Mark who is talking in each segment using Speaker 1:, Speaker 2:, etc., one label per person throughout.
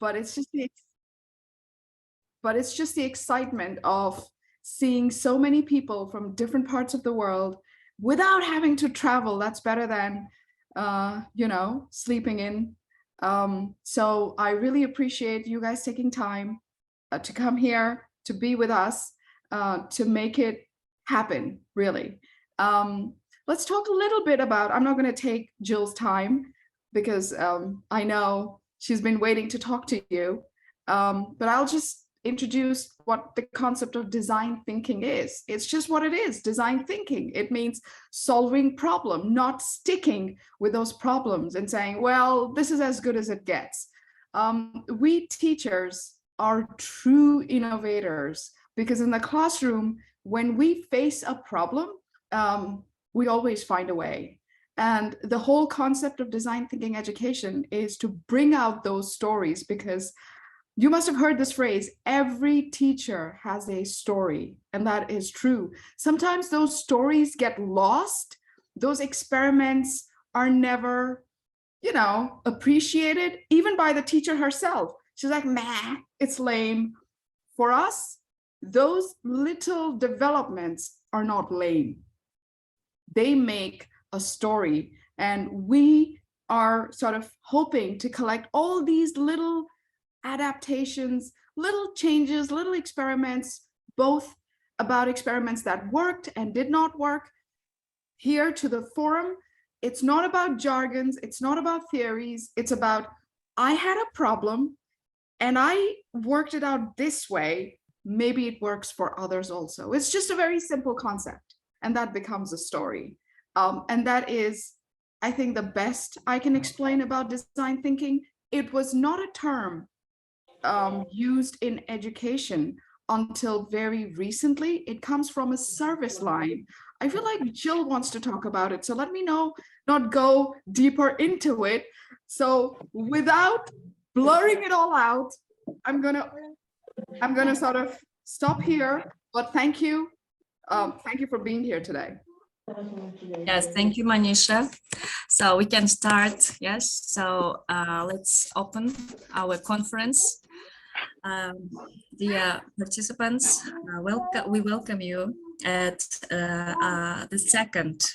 Speaker 1: but it's just the excitement of seeing so many people from different parts of the world without having to travel. That's better than sleeping in. So I really appreciate you guys taking time to come here, to be with us, to make it happen, really. Let's talk a little bit about, I'm not going to take Jill's time because I know she's been waiting to talk to you, but I'll just introduce what the concept of design thinking is. It's just what it is, design thinking. It means solving problem, not sticking with those problems and saying, well, this is as good as it gets. We teachers are true innovators because in the classroom, when we face a problem, we always find a way. And the whole concept of design thinking education is to bring out those stories, because you must have heard this phrase, every teacher has a story, and that is true. Sometimes those stories get lost. Those experiments are never, appreciated, even by the teacher herself. She's like, nah, it's lame. For us, those little developments are not lame. They make a story, and we are sort of hoping to collect all these little adaptations, little changes, little experiments, both about experiments that worked and did not work, here to the forum. It's not about jargons, it's not about theories, it's about, I had a problem and I worked it out this way, maybe it works for others also. It's just a very simple concept, and that becomes a story. And that is, I think, the best I can explain about design thinking. It was not a term used in education until very recently. It comes from a service line. I feel like Jill wants to talk about it, so let me not go deeper into it. So without blurring it all out, I'm gonna sort of stop here. But thank you for being here today.
Speaker 2: Yes, thank you, Manisha. So we can start. Yes, so let's open our conference. Dear participants, we welcome you at the second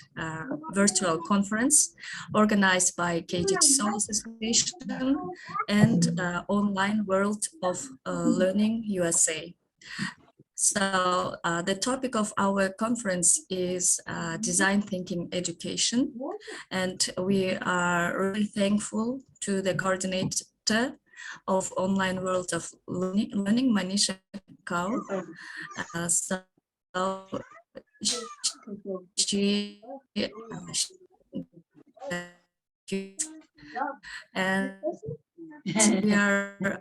Speaker 2: virtual conference organized by KG Soul Association and Online World of Learning USA. So the topic of our conference is design thinking education, and we are really thankful to the coordinator of Online World of Learning, Manisha Kaur. So she and we are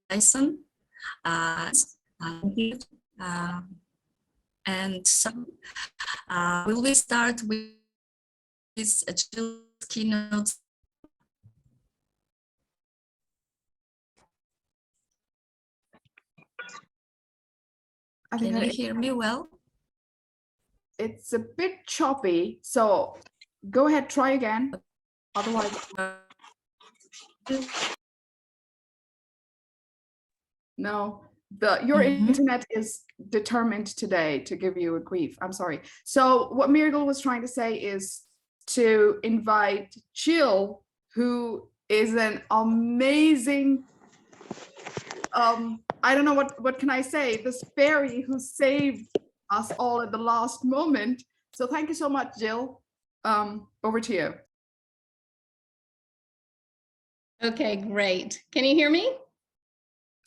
Speaker 2: Jason, and so will we start with Jill's keynote? Can you hear me well?
Speaker 1: It's a bit choppy, so go ahead, try again. Otherwise, no, your internet is determined today to give you a grief. I'm sorry. So what Miracle was trying to say is to invite Jill, who is an amazing, I don't know what can I say, this fairy who saved us all at the last moment. So thank you so much, Jill. Over to you.
Speaker 3: Okay, great. Can you hear me?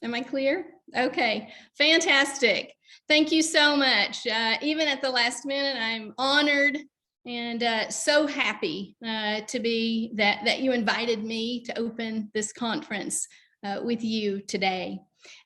Speaker 3: Am I clear? Okay, fantastic. Thank you so much. Even at the last minute, I'm honored and so happy to be that you invited me to open this conference with you today.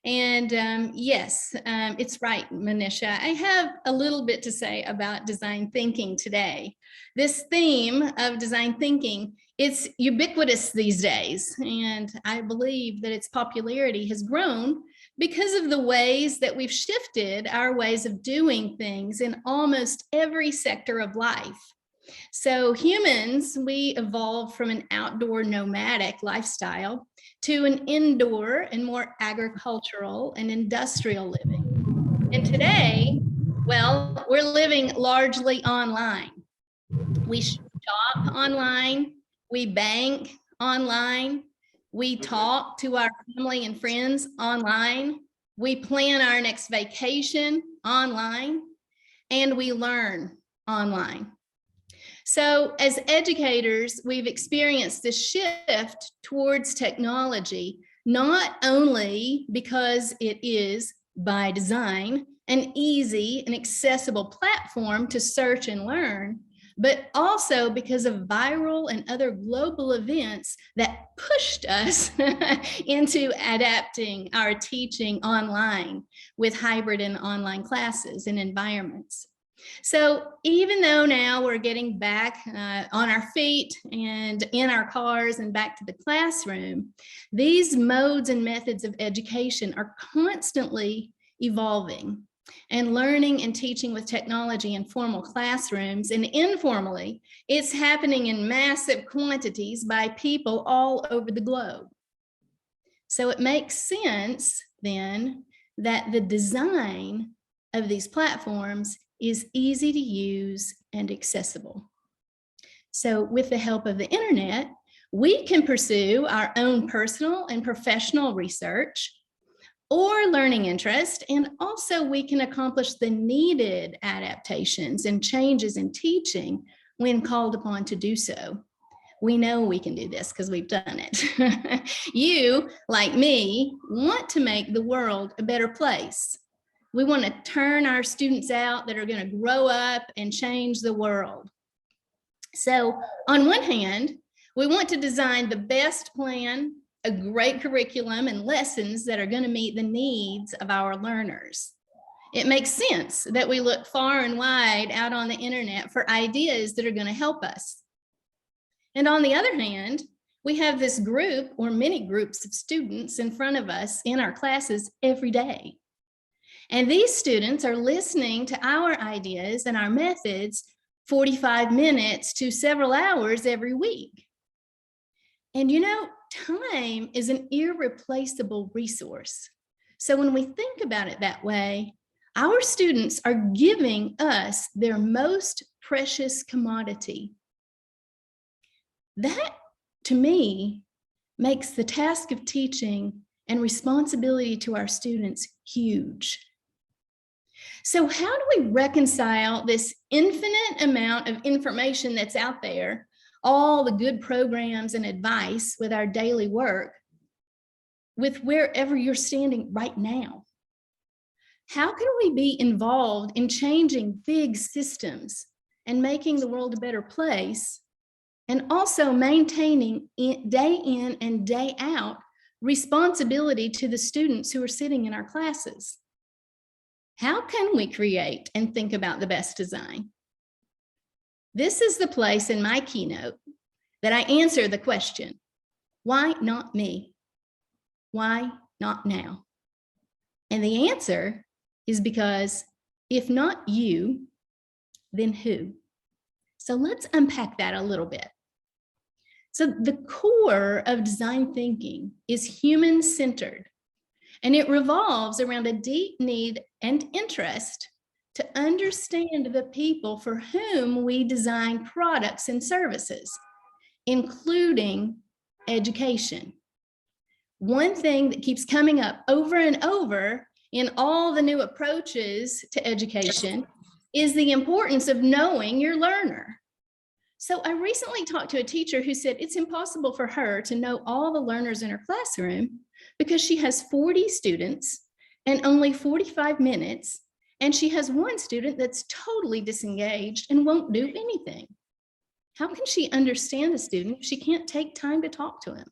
Speaker 3: And yes, it's right, Manisha. I have a little bit to say about design thinking today. This theme of design thinking, it's ubiquitous these days, and I believe that its popularity has grown because of the ways that we've shifted our ways of doing things in almost every sector of life. So humans, we evolved from an outdoor nomadic lifestyle to an indoor and more agricultural and industrial living. And today, well, we're living largely online. We shop online, we bank online, we talk to our family and friends online, we plan our next vacation online, and we learn online. So as educators, we've experienced this shift towards technology, not only because it is by design an easy and accessible platform to search and learn, but also because of viral and other global events that pushed us into adapting our teaching online with hybrid and online classes and environments. So even though now we're getting back on our feet and in our cars and back to the classroom, these modes and methods of education are constantly evolving. And learning and teaching with technology in formal classrooms and informally, it's happening in massive quantities by people all over the globe. So it makes sense then that the design of these platforms is easy to use and accessible. So with the help of the internet, we can pursue our own personal and professional research or learning interest, and also we can accomplish the needed adaptations and changes in teaching when called upon to do so. We know we can do this because we've done it. You, like me, want to make the world a better place. We want to turn our students out that are going to grow up and change the world. So on one hand, we want to design the best plan, a great curriculum and lessons that are going to meet the needs of our learners. It makes sense that we look far and wide out on the internet for ideas that are going to help us. And on the other hand, we have this group or many groups of students in front of us in our classes every day. And these students are listening to our ideas and our methods 45 minutes to several hours every week. And you know, time is an irreplaceable resource. So when we think about it that way, our students are giving us their most precious commodity. That, to me, makes the task of teaching and responsibility to our students huge. So how do we reconcile this infinite amount of information that's out there, all the good programs and advice with our daily work, with wherever you're standing right now? How can we be involved in changing big systems and making the world a better place, and also maintaining day in and day out responsibility to the students who are sitting in our classes? How can we create and think about the best design? This is the place in my keynote that I answer the question, why not me? Why not now? And the answer is because if not you, then who? So let's unpack that a little bit. So the core of design thinking is human-centered, and it revolves around a deep need and interest to understand the people for whom we design products and services, including education. One thing that keeps coming up over and over in all the new approaches to education is the importance of knowing your learner. So I recently talked to a teacher who said it's impossible for her to know all the learners in her classroom because she has 40 students and only 45 minutes, and she has one student that's totally disengaged and won't do anything. How can she understand a student if she can't take time to talk to him?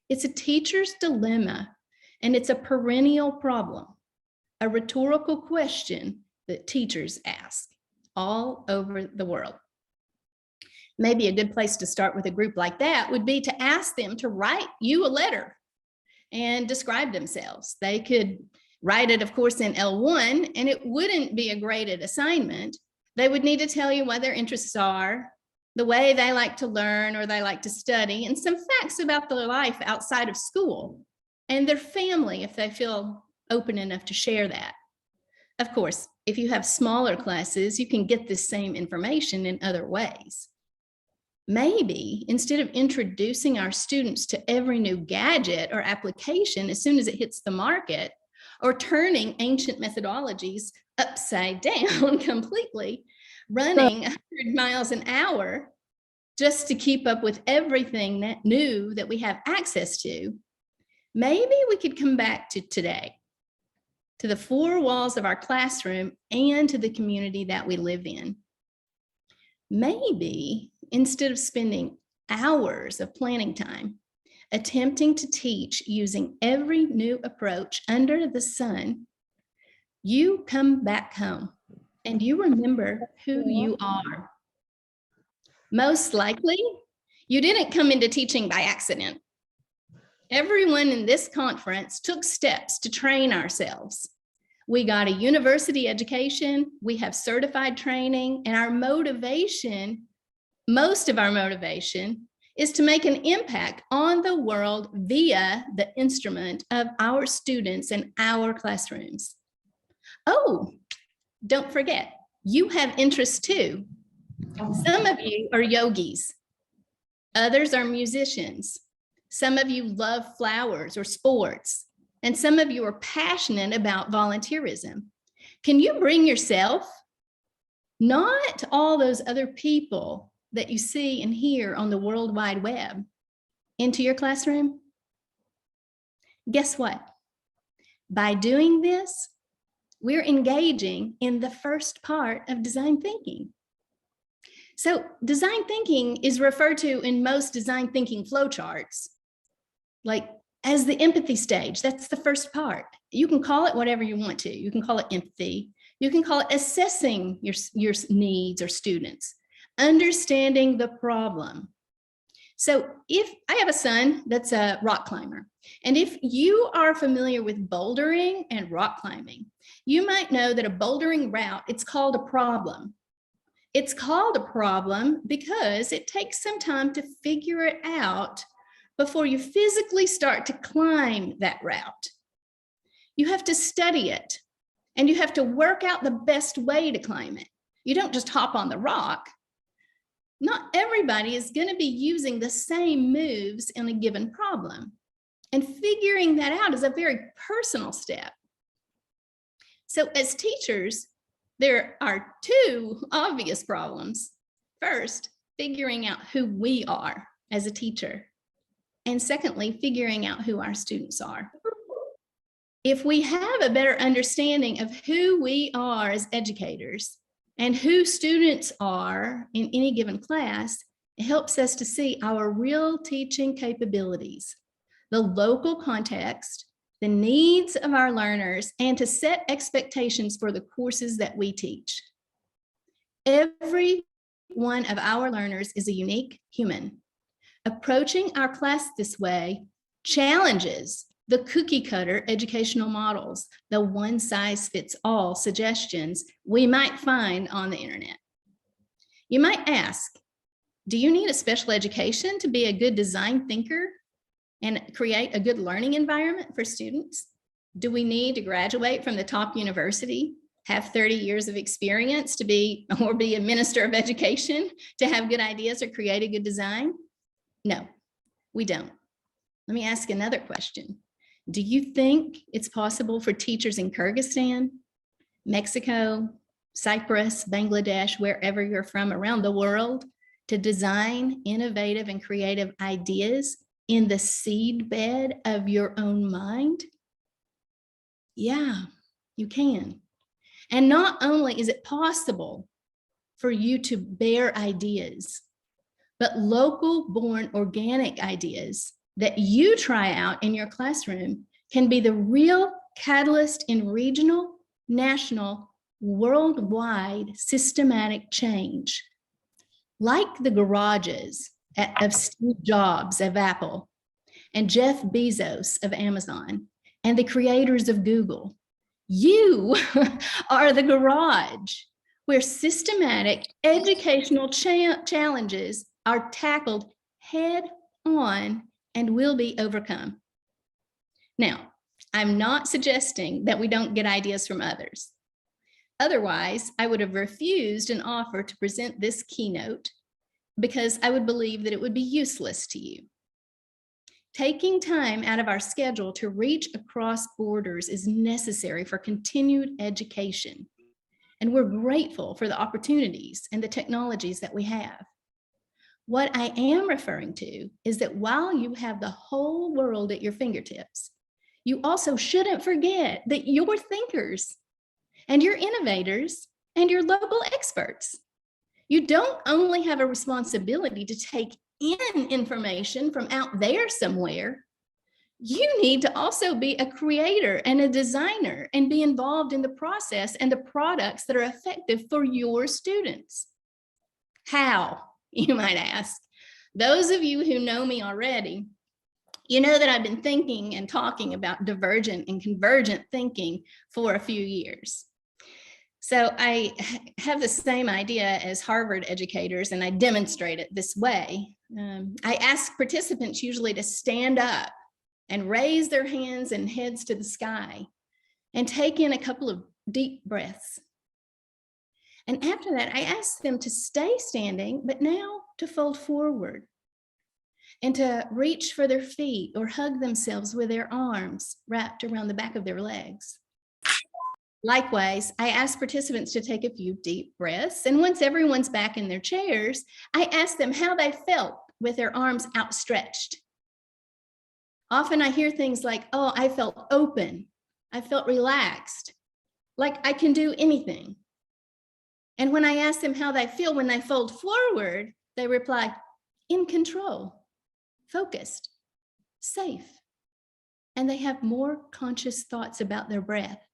Speaker 3: It's a teacher's dilemma, and it's a perennial problem, a rhetorical question that teachers ask all over the world. Maybe a good place to start with a group like that would be to ask them to write you a letter and describe themselves. They could write it, of course, in L1, and it wouldn't be a graded assignment, They would need to tell you what their interests are, the way they like to learn or they like to study, and some facts about their life outside of school and their family if they feel open enough to share that. Of course, if you have smaller classes, you can get this same information in other ways. Maybe instead of introducing our students to every new gadget or application as soon as it hits the market, or turning ancient methodologies upside down completely, running 100 miles an hour just to keep up with everything that new that we have access to, maybe we could come back to today, to the four walls of our classroom and to the community that we live in. Maybe instead of spending hours of planning time attempting to teach using every new approach under the sun, you come back home and you remember who you are. Most likely, you didn't come into teaching by accident. Everyone in this conference took steps to train ourselves. We got a university education, we have certified training, and our motivation, most of our motivation, is to make an impact on the world via the instrument of our students and our classrooms. Oh, don't forget, you have interests too. Some of you are yogis, others are musicians. Some of you love flowers or sports, and some of you are passionate about volunteerism. Can you bring yourself, not all those other people that you see and hear on the World Wide Web, into your classroom? Guess what? By doing this, we're engaging in the first part of design thinking. So design thinking is referred to in most design thinking flowcharts, like as the empathy stage. That's the first part. You can call it whatever you want to. You can call it empathy. You can call it assessing your needs or students, understanding the problem. So if I have a son that's a rock climber, and if you are familiar with bouldering and rock climbing, you might know that a bouldering route, it's called a problem. It's called a problem because it takes some time to figure it out before you physically start to climb that route. You have to study it and you have to work out the best way to climb it. You don't just hop on the rock. Not everybody is going to be using the same moves in a given problem. And figuring that out is a very personal step. So as teachers, there are two obvious problems. First, figuring out who we are as a teacher. And secondly, figuring out who our students are. If we have a better understanding of who we are as educators and who students are in any given class, it helps us to see our real teaching capabilities, the local context, the needs of our learners, and to set expectations for the courses that we teach. Every one of our learners is a unique human. Approaching our class this way challenges the cookie cutter educational models, the one-size-fits-all suggestions we might find on the internet. You might ask, do you need a special education to be a good design thinker and create a good learning environment for students? Do we need to graduate from the top university, have 30 years of experience to be a minister of education to have good ideas or create a good design? No, we don't. Let me ask another question. Do you think it's possible for teachers in Kyrgyzstan, Mexico, Cyprus, Bangladesh, wherever you're from around the world, to design innovative and creative ideas in the seed bed of your own mind? Yeah, you can. And not only is it possible for you to bear ideas, but local born organic ideas that you try out in your classroom can be the real catalyst in regional, national, worldwide systematic change. Like the garages of Steve Jobs of Apple and Jeff Bezos of Amazon and the creators of Google, you are the garage where systematic educational challenges are tackled head on and will be overcome. Now, I'm not suggesting that we don't get ideas from others. Otherwise, I would have refused an offer to present this keynote because I would believe that it would be useless to you. Taking time out of our schedule to reach across borders is necessary for continued education. And we're grateful for the opportunities and the technologies that we have. What I am referring to is that while you have the whole world at your fingertips, you also shouldn't forget that you're thinkers and you're innovators and you're local experts. You don't only have a responsibility to take in information from out there somewhere. You need to also be a creator and a designer and be involved in the process and the products that are effective for your students. How, you might ask? Those of you who know me already, you know that I've been thinking and talking about divergent and convergent thinking for a few years. So I have the same idea as Harvard educators, and I demonstrate it this way. I ask participants usually to stand up and raise their hands and heads to the sky and take in a couple of deep breaths. And after that, I ask them to stay standing, but now to fold forward and to reach for their feet or hug themselves with their arms wrapped around the back of their legs. Likewise, I ask participants to take a few deep breaths, and once everyone's back in their chairs, I ask them how they felt with their arms outstretched. Often I hear things like, oh, I felt open, I felt relaxed, like I can do anything. And when I ask them how they feel when they fold forward, they reply, in control, focused, safe, and they have more conscious thoughts about their breath.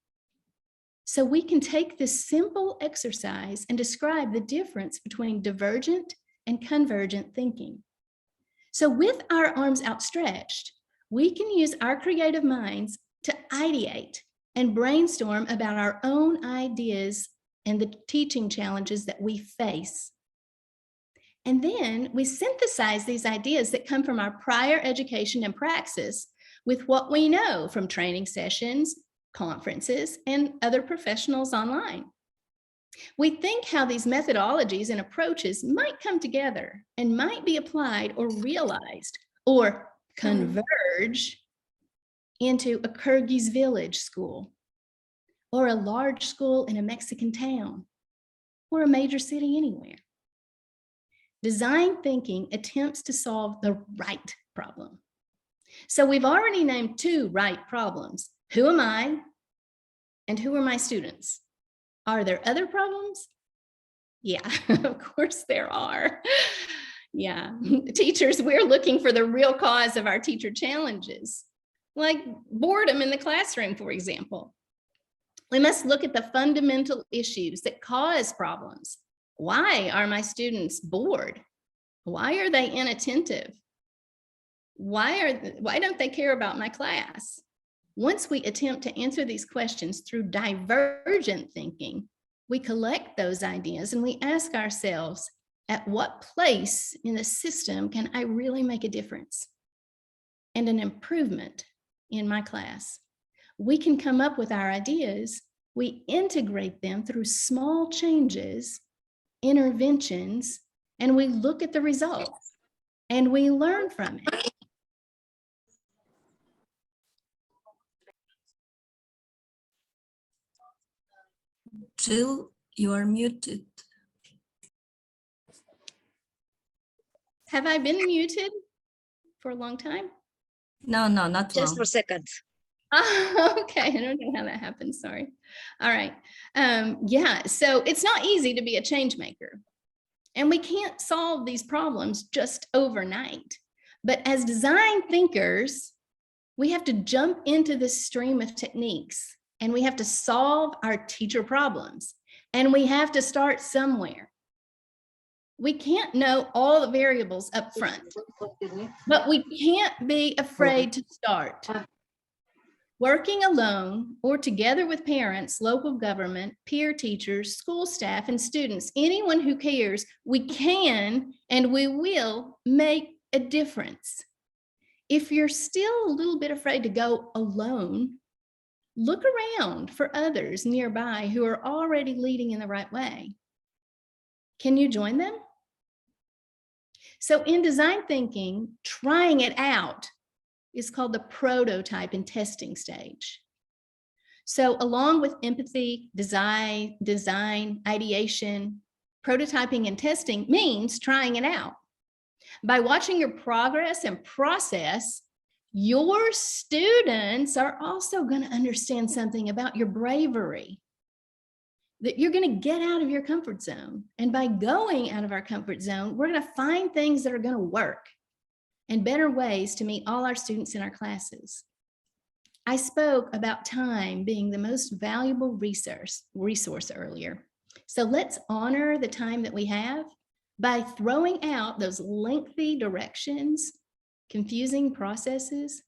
Speaker 3: So we can take this simple exercise and describe the difference between divergent and convergent thinking. So with our arms outstretched, we can use our creative minds to ideate and brainstorm about our own ideas and the teaching challenges that we face. And then we synthesize these ideas that come from our prior education and praxis with what we know from training sessions, conferences, and other professionals online. We think how these methodologies and approaches might come together and might be applied or realized or converge into a Kyrgyz village school, or a large school in a Mexican town, or a major city anywhere. Design thinking attempts to solve the right problem. So we've already named two right problems. Who am I? And who are my students? Are there other problems? Yeah, of course there are. Yeah, teachers, we're looking for the real cause of our teacher challenges, like boredom in the classroom, for example. We must look at the fundamental issues that cause problems. Why are my students bored? Why are they inattentive? Why don't they care about my class? Once we attempt to answer these questions through divergent thinking, we collect those ideas and we ask ourselves, at what place in the system can I really make a difference and an improvement in my class? We can come up with our ideas, we integrate them through small changes, interventions, and we look at the results and we learn from it.
Speaker 2: Jill, you are muted.
Speaker 3: Have I been muted for a long time?
Speaker 2: No, not
Speaker 4: Just
Speaker 2: long.
Speaker 4: for seconds.
Speaker 3: Oh, okay, I don't know how that happened, sorry. All right, yeah, so it's not easy to be a change maker. And we can't solve these problems just overnight. But as design thinkers, we have to jump into this stream of techniques and we have to solve our teacher problems. And we have to start somewhere. We can't know all the variables up front, but we can't be afraid to start. Working alone or together with parents, local government, peer teachers, school staff, and students, anyone who cares, we can and we will make a difference. If you're still a little bit afraid to go alone, look around for others nearby who are already leading in the right way. Can you join them? So in design thinking, trying it out is called the prototype and testing stage. So along with empathy, design, ideation, prototyping and testing means trying it out. By watching your progress and process, your students are also going to understand something about your bravery, that you're going to get out of your comfort zone. And by going out of our comfort zone, we're going to find things that are going to work and better ways to meet all our students in our classes. I spoke about time being the most valuable resource earlier. So let's honor the time that we have by throwing out those lengthy directions, confusing processes.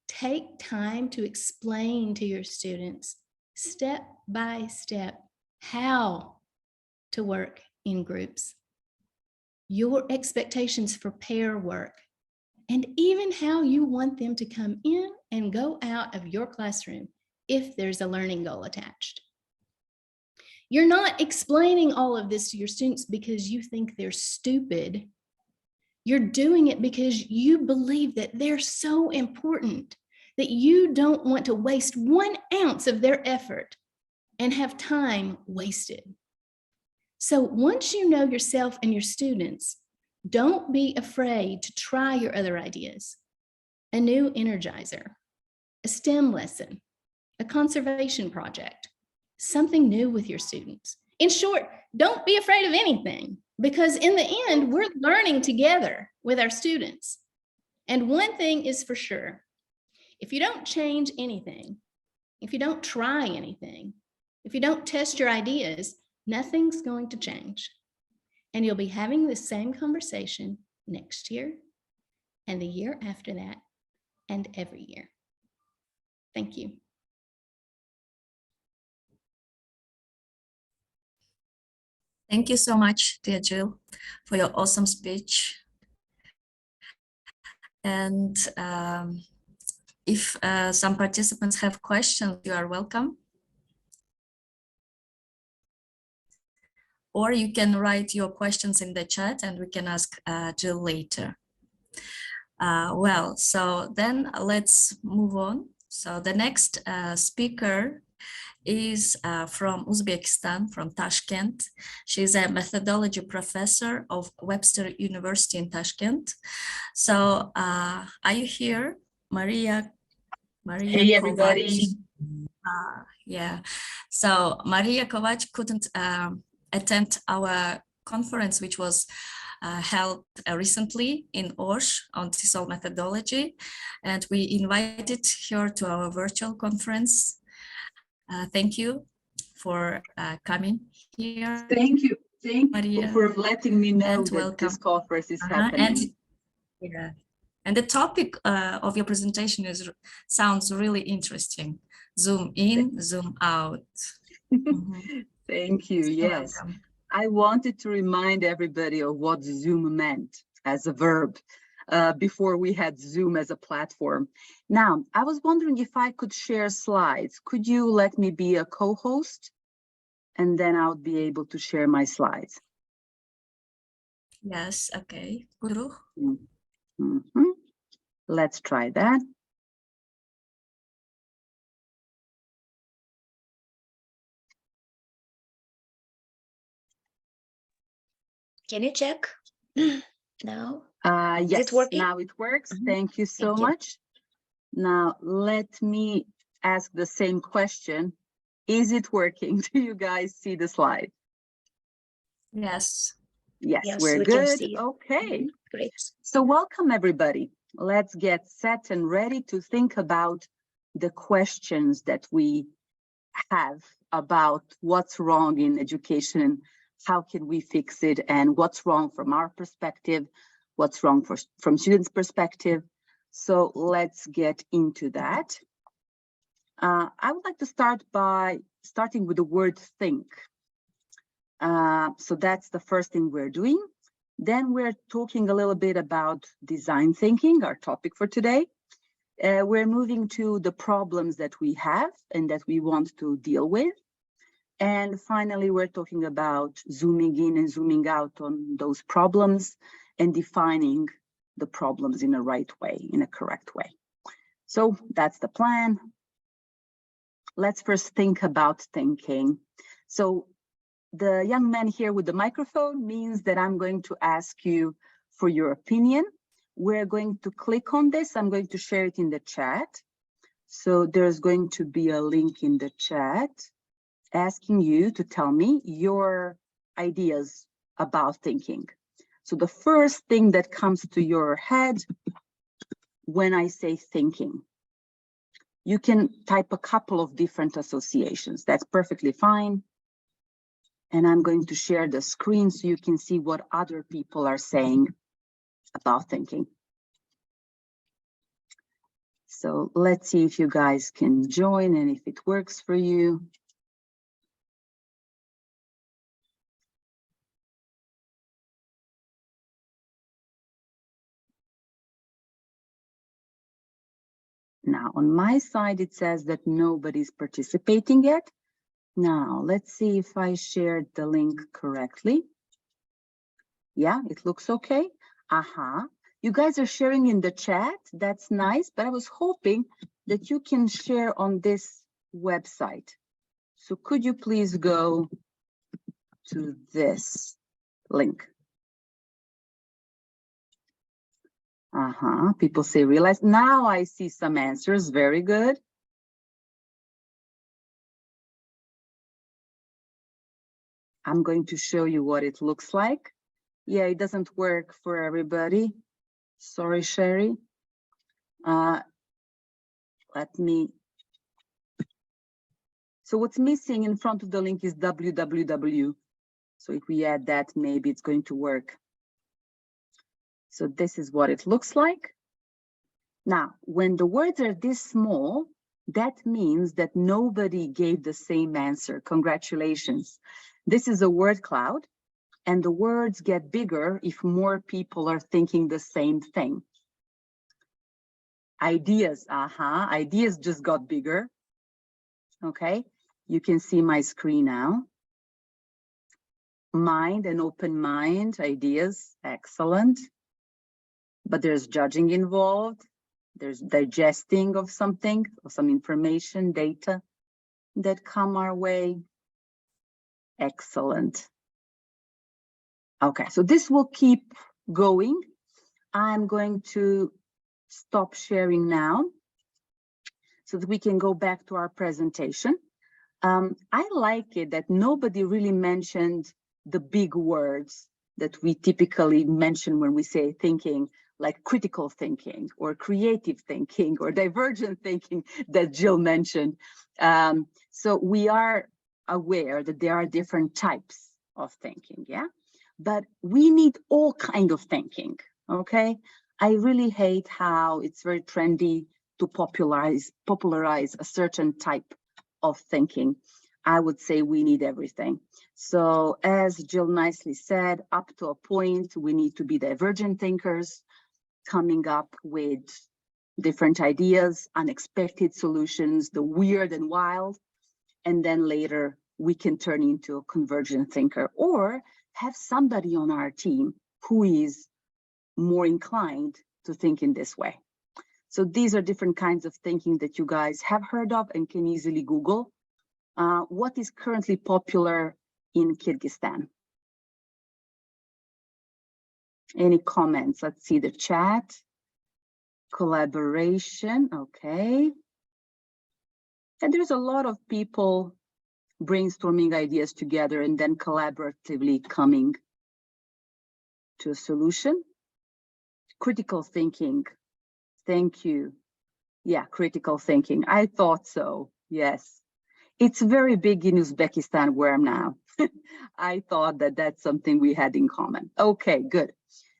Speaker 3: Take time to explain to your students step by step how to work in groups, your expectations for pair work, and even how you want them to come in and go out of your classroom if there's a learning goal attached. You're not explaining all of this to your students because you think they're stupid. You're doing it because you believe that they're so important that you don't want to waste 1 ounce of their effort and have time wasted. So once you know yourself and your students, don't be afraid to try your other ideas. A new energizer, a STEM lesson, a conservation project, something new with your students. In short, don't be afraid of anything, because in the end, we're learning together with our students. And one thing is for sure, if you don't change anything, if you don't try anything, if you don't test your ideas, nothing's going to change. And you'll be having the same conversation next year and the year after that and every year. Thank you.
Speaker 2: Thank you so much, dear Jill, for your awesome speech. And if some participants have questions, you are welcome. Or you can write your questions in the chat and we can ask Jill later. Well, so then let's move on. So the next speaker is from Uzbekistan, from Tashkent. She's a methodology professor of Webster University in Tashkent. So are you here, Maria?
Speaker 4: Hey, everybody.
Speaker 2: Yeah, so Maria Kovac couldn't attend our conference, which was held recently in Osh on TESOL methodology, and we invited her to our virtual conference. Thank you for coming here.
Speaker 4: Thank you. Thank
Speaker 2: Maria,
Speaker 4: you for letting me know
Speaker 2: and
Speaker 4: that
Speaker 2: welcome.
Speaker 4: this conference is happening.
Speaker 2: And the topic of your presentation sounds really interesting. Zoom in, zoom out.
Speaker 4: Thank you. Yes.
Speaker 2: Welcome.
Speaker 4: I wanted to remind everybody of what Zoom meant as a verb before we had Zoom as a platform. Now, I was wondering if I could share slides. Could you let me be a co-host? And then I would be able to share my slides.
Speaker 2: Yes, okay.
Speaker 4: Let's try that.
Speaker 5: Can you check now?
Speaker 4: Yes, now it works. Thank you so much. Now, let me ask the same question. Is it working? Do you guys see the slide?
Speaker 2: Yes.
Speaker 4: Yes, we're good. Okay.
Speaker 5: Great.
Speaker 4: So welcome, everybody. Let's get set and ready to think about the questions that we have about what's wrong in education, how can we fix it, and what's wrong from our perspective, what's wrong from students' perspective. So let's get into that. I would like to start by starting with the word think. So that's the first thing we're doing. Then we're talking a little bit about design thinking, our topic for today. We're moving to the problems that we have and that we want to deal with. And finally, we're talking about zooming in and zooming out on those problems and defining the problems in a right way, in a correct way. So that's the plan. Let's first think about thinking. So the young man here with the microphone means that I'm going to ask you for your opinion. We're going to click on this. I'm going to share it in the chat. So there's going to be a link in the chat asking you to tell me your ideas about thinking. So the first thing that comes to your head when I say thinking, you can type a couple of different associations. That's perfectly fine. And I'm going to share the screen so you can see what other people are saying about thinking. So let's see if you guys can join and if it works for you. Now, on my side, it says that nobody's participating yet. Now, let's see if I shared the link correctly. Yeah, it looks okay. You guys are sharing in the chat. That's nice, but I was hoping that you can share on this website. So could you please go to this link? People say realize. Now I see some answers. Very good. I'm going to show you what it looks like. Yeah, it doesn't work for everybody. Sorry, Sherry. Let me. So what's missing in front of the link is www. So if we add that, maybe it's going to work. So this is what it looks like. Now, when the words are this small, that means that nobody gave the same answer. Congratulations. This is a word cloud, and the words get bigger if more people are thinking the same thing. Ideas, ideas just got bigger. Okay, you can see my screen now. Mind and open mind, ideas, excellent. But there's judging involved. There's digesting of something, of some information, data that come our way. Excellent. Okay, so this will keep going. I'm going to stop sharing now so that we can go back to our presentation. I like it that nobody really mentioned the big words that we typically mention when we say thinking, like critical thinking or creative thinking or divergent thinking that Jill mentioned. So we are aware that there are different types of thinking, yeah? But we need all kind of thinking, okay? I really hate how it's very trendy to popularize a certain type of thinking. I would say we need everything. So as Jill nicely said, up to a point, we need to be divergent thinkers, coming up with different ideas, unexpected solutions, the weird and wild, and then later we can turn into a convergent thinker or have somebody on our team who is more inclined to think in this way. So these are different kinds of thinking that you guys have heard of and can easily Google. What is currently popular in Kyrgyzstan? Any comments? Let's see the chat. Collaboration, okay. And there's a lot of people brainstorming ideas together and then collaboratively coming to a solution. Critical thinking, thank you. Yeah, critical thinking, I thought so, yes. It's very big in Uzbekistan where I'm now. I thought that that's something we had in common. Okay, good.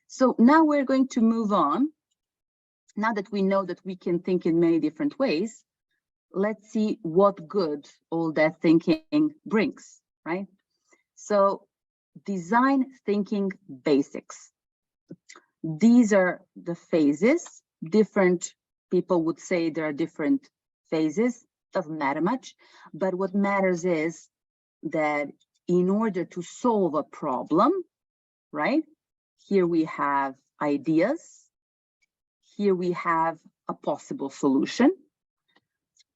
Speaker 4: So now we're going to move on. Now that we know that we can think in many different ways, let's see what good all that thinking brings, right? So design thinking basics. These are the phases. Different people would say there are different phases, doesn't matter much, but what matters is that in order to solve a problem, right? Here we have ideas. Here we have a possible solution.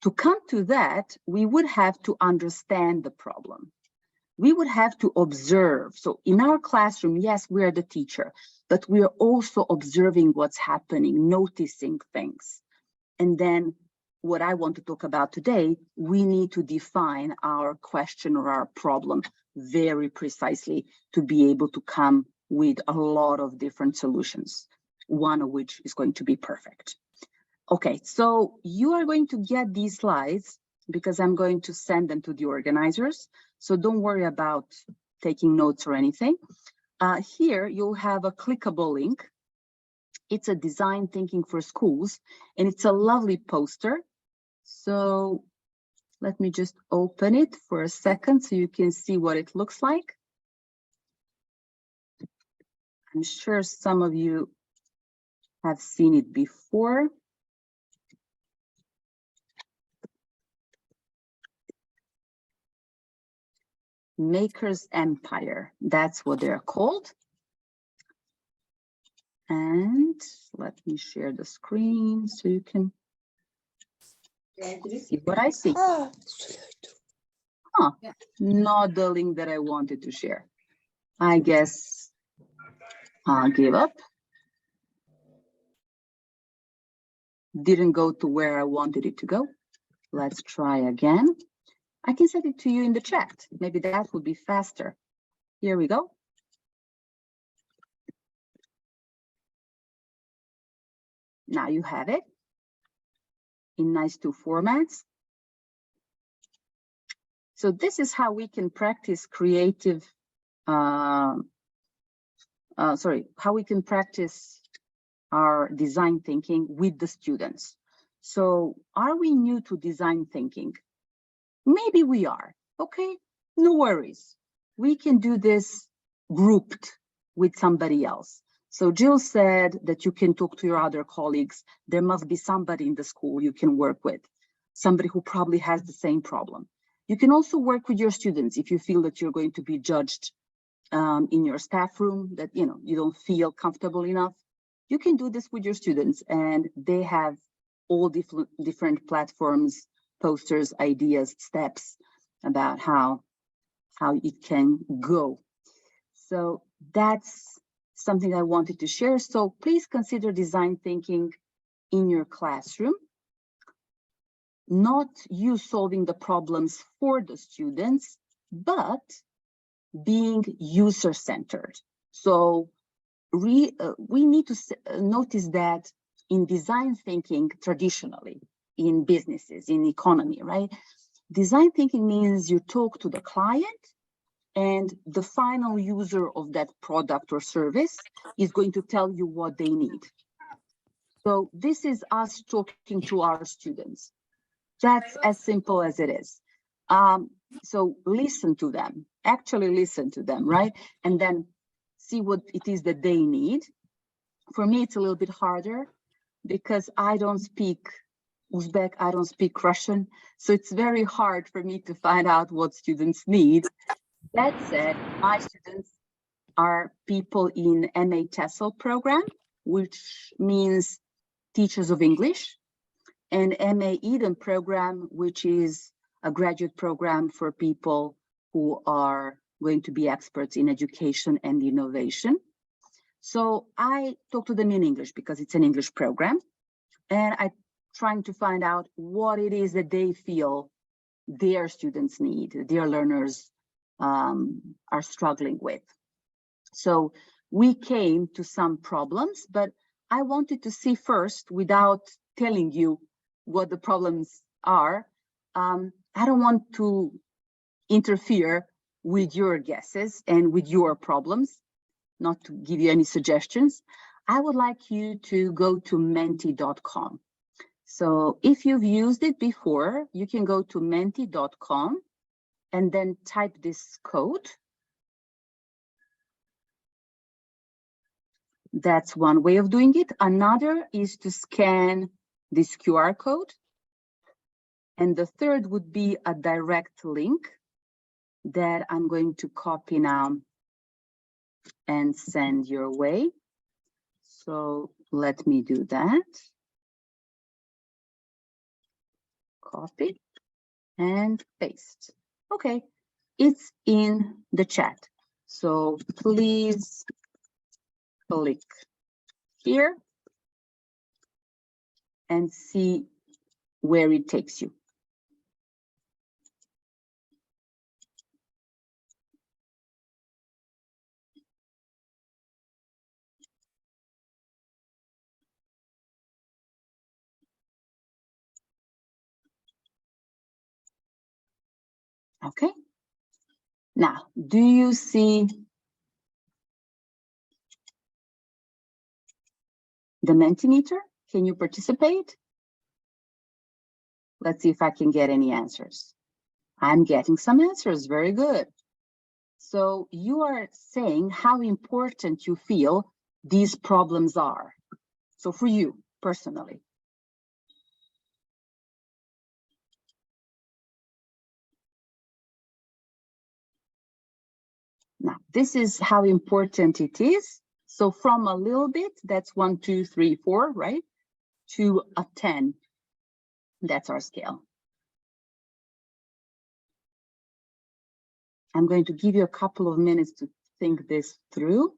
Speaker 4: To come to that, we would have to understand the problem. We would have to observe. So in our classroom, yes, we are the teacher, but we are also observing what's happening, noticing things. And then what I want to talk about today, we need to define our question or our problem very precisely to be able to come with a lot of different solutions, one of which is going to be perfect. Okay, so you are going to get these slides because I'm going to send them to the organizers. So don't worry about taking notes or anything. Here you'll have a clickable link. It's a design thinking for schools, and it's a lovely poster. So let me just open it for a second so you can see what it looks like. I'm sure some of you have seen it before. Maker's Empire, that's what they're called. And let me share the screen so you can see what I see. Huh, not the link that I wanted to share. I guess I'll give up. Didn't go to where I wanted it to go. Let's try again. I can send it to you in the chat. Maybe that would be faster. Here we go. Now you have it in nice two formats. So this is how we can practice creative, how we can practice our design thinking with the students. So are we new to design thinking? Maybe we are, okay, no worries. We can do this grouped with somebody else. So Jill said that you can talk to your other colleagues. There must be somebody in the school you can work with, somebody who probably has the same problem. You can also work with your students if you feel that you're going to be judged in your staff room, that you don't feel comfortable enough. You can do this with your students, and they have all different platforms, posters, ideas, steps about how it can go. So that's something I wanted to share. So please consider design thinking in your classroom, not you solving the problems for the students, but being user-centered. So we need to notice that in design thinking traditionally, in businesses, in economy, right? Design thinking means you talk to the client, and the final user of that product or service is going to tell you what they need. So this is us talking to our students. That's as simple as it is. So listen to them, actually listen to them, right? And then see what it is that they need. For me, it's a little bit harder because I don't speak Uzbek, I don't speak Russian. So it's very hard for me to find out what students need. That said, my students are people in MA TESOL program, which means Teachers of English, and MA Eden program, which is a graduate program for people who are going to be experts in education and innovation. So I talk to them in English because it's an English program, and I'm trying to find out what it is that they feel their students need, their learners are struggling with. So we came to some problems, but I wanted to see first, without telling you what the problems are, I don't want to interfere with your guesses and with your problems, not to give you any suggestions. I would like you to go to menti.com. So if you've used it before, you can go to menti.com and then type this code. That's one way of doing it. Another is to scan this QR code. And the third would be a direct link that I'm going to copy now and send your way. So let me do that. Copy and paste. Okay, it's in the chat. So please click here and see where it takes you. Okay. Now, do you see the Mentimeter? Can you participate? Let's see if I can get any answers. I'm getting some answers. Very good. So you are saying how important you feel these problems are. So for you personally. Now, this is how important it is. So from a little bit, that's 1, 2, 3, 4, right? To a 10. That's our scale. I'm going to give you a couple of minutes to think this through.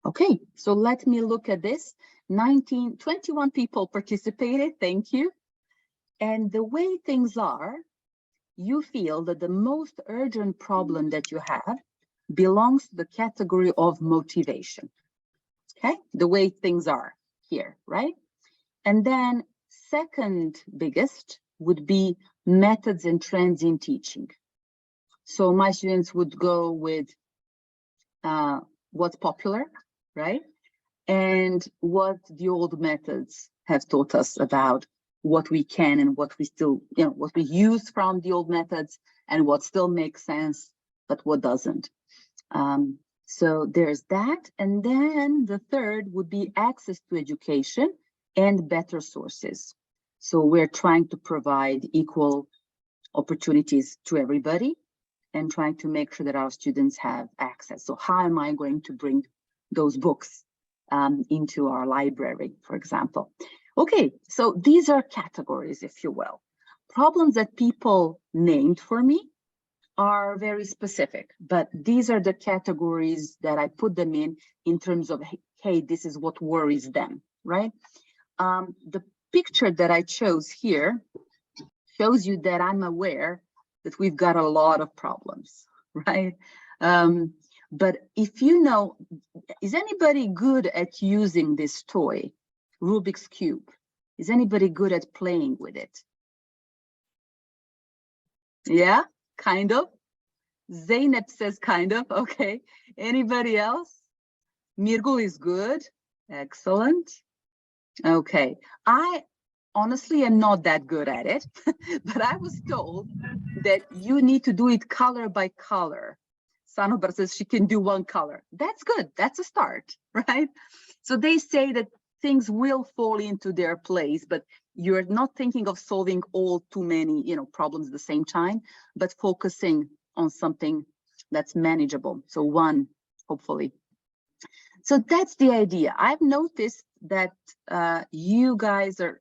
Speaker 4: Okay, so let me look at this. 21 people participated, thank you. And the way things are, you feel that the most urgent problem that you have belongs to the category of motivation. Okay, the way things are here, right? And then second biggest would be methods and trends in teaching. So my students would go with what's popular, right? And what the old methods have taught us about what we can and what we still, what we use from the old methods and what still makes sense, but what doesn't. So there's that. And then the third would be access to education and better sources. So we're trying to provide equal opportunities to everybody and trying to make sure that our students have access. So how am I going to bring those books into our library, for example? Okay, so these are categories, if you will. Problems that people named for me are very specific, but these are the categories that I put them in terms of, hey, this is what worries them, right? The picture that I chose here shows you that I'm aware that we've got a lot of problems, right? But if you know, is anybody good at using this toy, Rubik's Cube? Is anybody good at playing with it? Yeah, kind of. Zeynep says kind of, okay. Anybody else? Mirgul is good, excellent. Okay, I honestly am not that good at it, but I was told that you need to do it color by color. Sanobar says she can do one color. That's good, that's a start, right? So they say that things will fall into their place, but you're not thinking of solving all too many, problems at the same time, but focusing on something that's manageable. So one, hopefully. So that's the idea. I've noticed that you guys are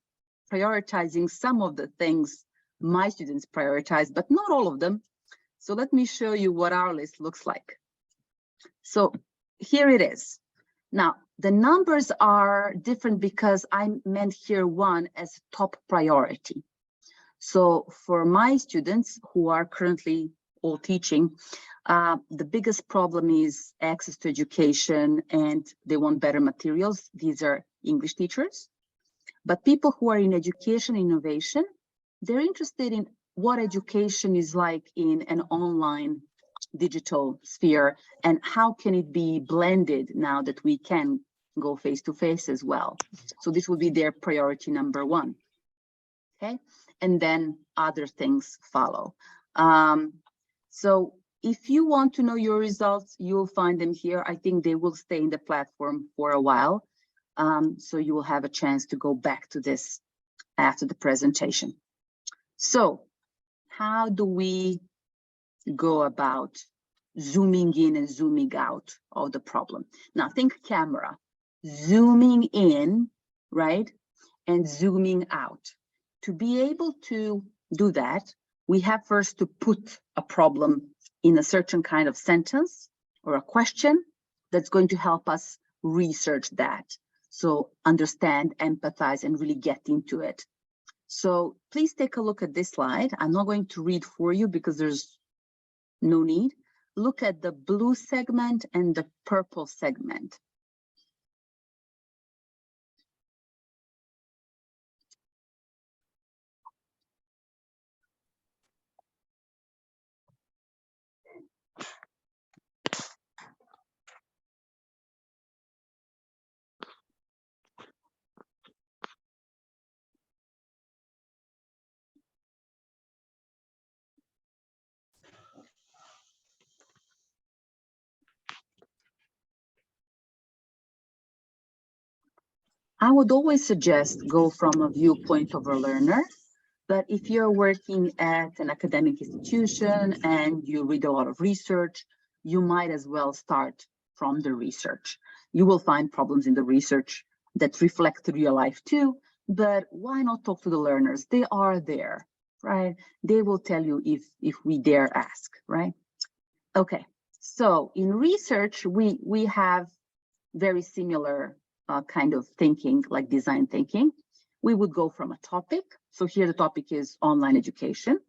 Speaker 4: prioritizing some of the things my students prioritize, but not all of them. So let me show you what our list looks like. So here it is. Now, the numbers are different because I meant here 1 as top priority. So for my students who are currently all teaching, the biggest problem is access to education and they want better materials. These are English teachers. But people who are in education innovation, they're interested in what education is like in an online digital sphere and how can it be blended now that we can go face-to-face as well. So this will be their priority number 1. Okay, and then other things follow. So if you want to know your results, you'll find them here. I think they will stay in the platform for a while. So you will have a chance to go back to this after the presentation. So how do we go about zooming in and zooming out of the problem? Now think camera, zooming in, right? And zooming out. To be able to do that, we have first to put a problem in a certain kind of sentence or a question that's going to help us research that. So understand, empathize, and really get into it. So please take a look at this slide. I'm not going to read for you because there's no need. Look at the blue segment and the purple segment. I would always suggest go from a viewpoint of a learner, but if you're working at an academic institution and you read a lot of research, you might as well start from the research. You will find problems in the research that reflect real life too, but why not talk to the learners? They are there, right? They will tell you if we dare ask, right? Okay, so in research, we have very similar kind of thinking, like design thinking. We would go from a topic. So here the topic is online education.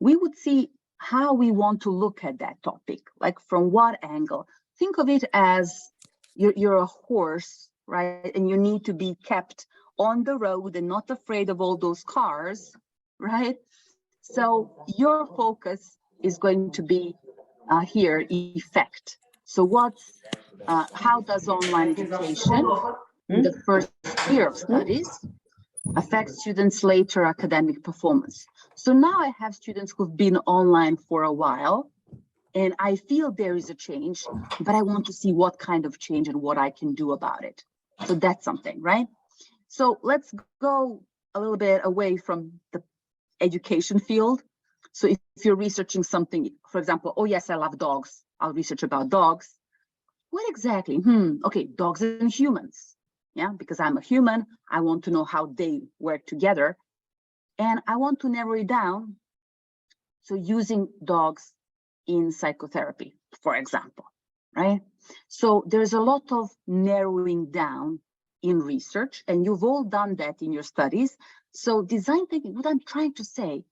Speaker 4: We would see how we want to look at that topic, like from what angle. Think of it as you're a horse, right? And you need to be kept on the road and not afraid of all those cars, right? So your focus is going to be here, effect. So how does online education in the first year of studies affect students' later academic performance? So now I have students who've been online for a while, and I feel there is a change, but I want to see what kind of change and what I can do about it. So that's something, right? So let's go a little bit away from the education field. So if you're researching something, for example, oh yes, I love dogs, I'll research about dogs. What exactly? Okay, dogs and humans. Yeah, because I'm a human, I want to know how they work together. And I want to narrow it down. So using dogs in psychotherapy, for example, right? So there's a lot of narrowing down in research, and you've all done that in your studies. So design thinking, what I'm trying to say,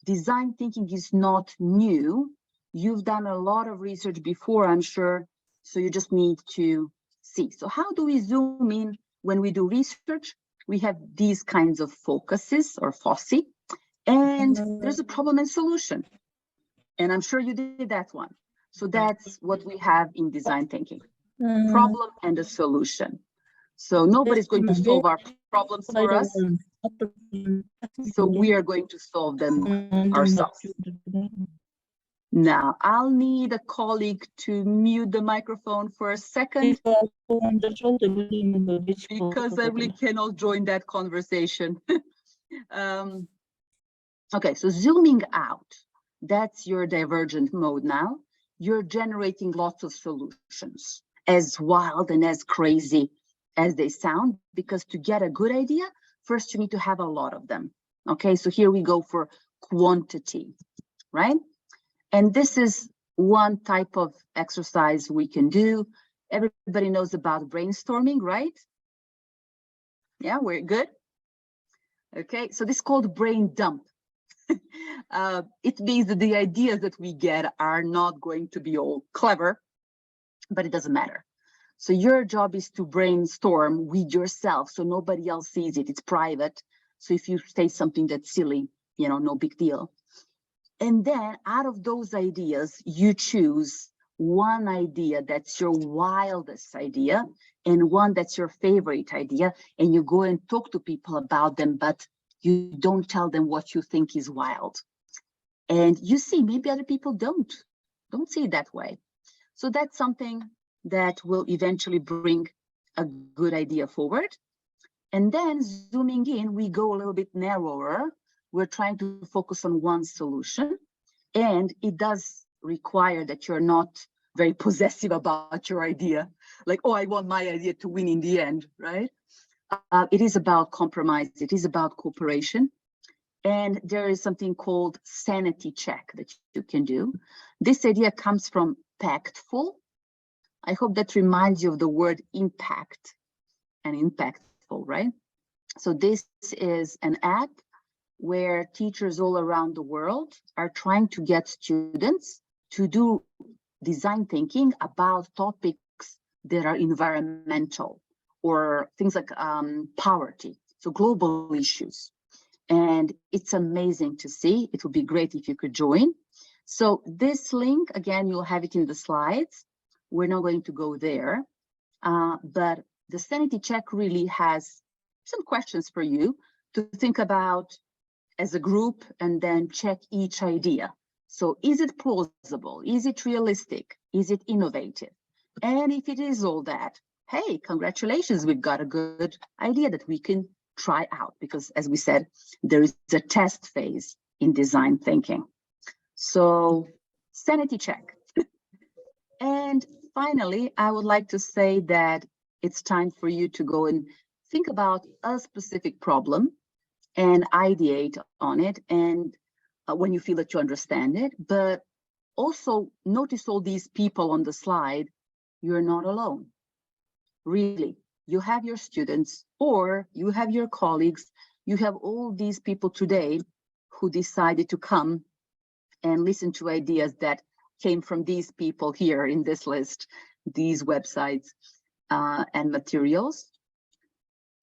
Speaker 4: design thinking is not new. You've done a lot of research before, I'm sure. So you just need to see. So how do we zoom in when we do research? We have these kinds of focuses or foci, and there's a problem and solution. And I'm sure you did that one. So that's what we have in design thinking, problem and a solution. So nobody's going to solve our problems for us. So we are going to solve them ourselves. Now, I'll need a colleague to mute the microphone for a second because I really cannot join that conversation. Okay, so zooming out, that's your divergent mode now. You're generating lots of solutions, as wild and as crazy as they sound, because to get a good idea, first you need to have a lot of them. Okay, so here we go for quantity, right? And this is one type of exercise we can do. Everybody knows about brainstorming, right? Yeah, we're good. Okay, so this is called brain dump. It means that the ideas that we get are not going to be all clever, but it doesn't matter. So your job is to brainstorm with yourself, so nobody else sees it. It's private. So if you say something that's silly, you know, no big deal. And then out of those ideas, you choose one idea that's your wildest idea and one that's your favorite idea, and you go and talk to people about them, but you don't tell them what you think is wild. And you see, maybe other people don't see it that way. So that's something that will eventually bring a good idea forward. And then zooming in, we go a little bit narrower. We're trying to focus on one solution. And it does require that you're not very possessive about your idea. Like, oh, I want my idea to win in the end, right? It is about compromise. It is about cooperation. And there is something called sanity check that you can do. This idea comes from Pactful. I hope that reminds you of the word impact and impactful, right? So this is an app where teachers all around the world are trying to get students to do design thinking about topics that are environmental or things like poverty, so global issues. And it's amazing to see. It would be great if you could join. So this link, again, you'll have it in the slides. We're not going to go there, but the sanity check really has some questions for you to think about as a group and then check each idea. So is it plausible? Is it realistic? Is it innovative? And if it is all that, hey, congratulations, we've got a good idea that we can try out, because as we said, there is a test phase in design thinking. So sanity check. And finally, I would like to say that it's time for you to go and think about a specific problem and ideate on it, and when you feel that you understand it, but also notice all these people on the slide. You're not alone. Really, you have your students or you have your colleagues. You have all these people today who decided to come and listen to ideas that came from these people here in this list, these websites and materials.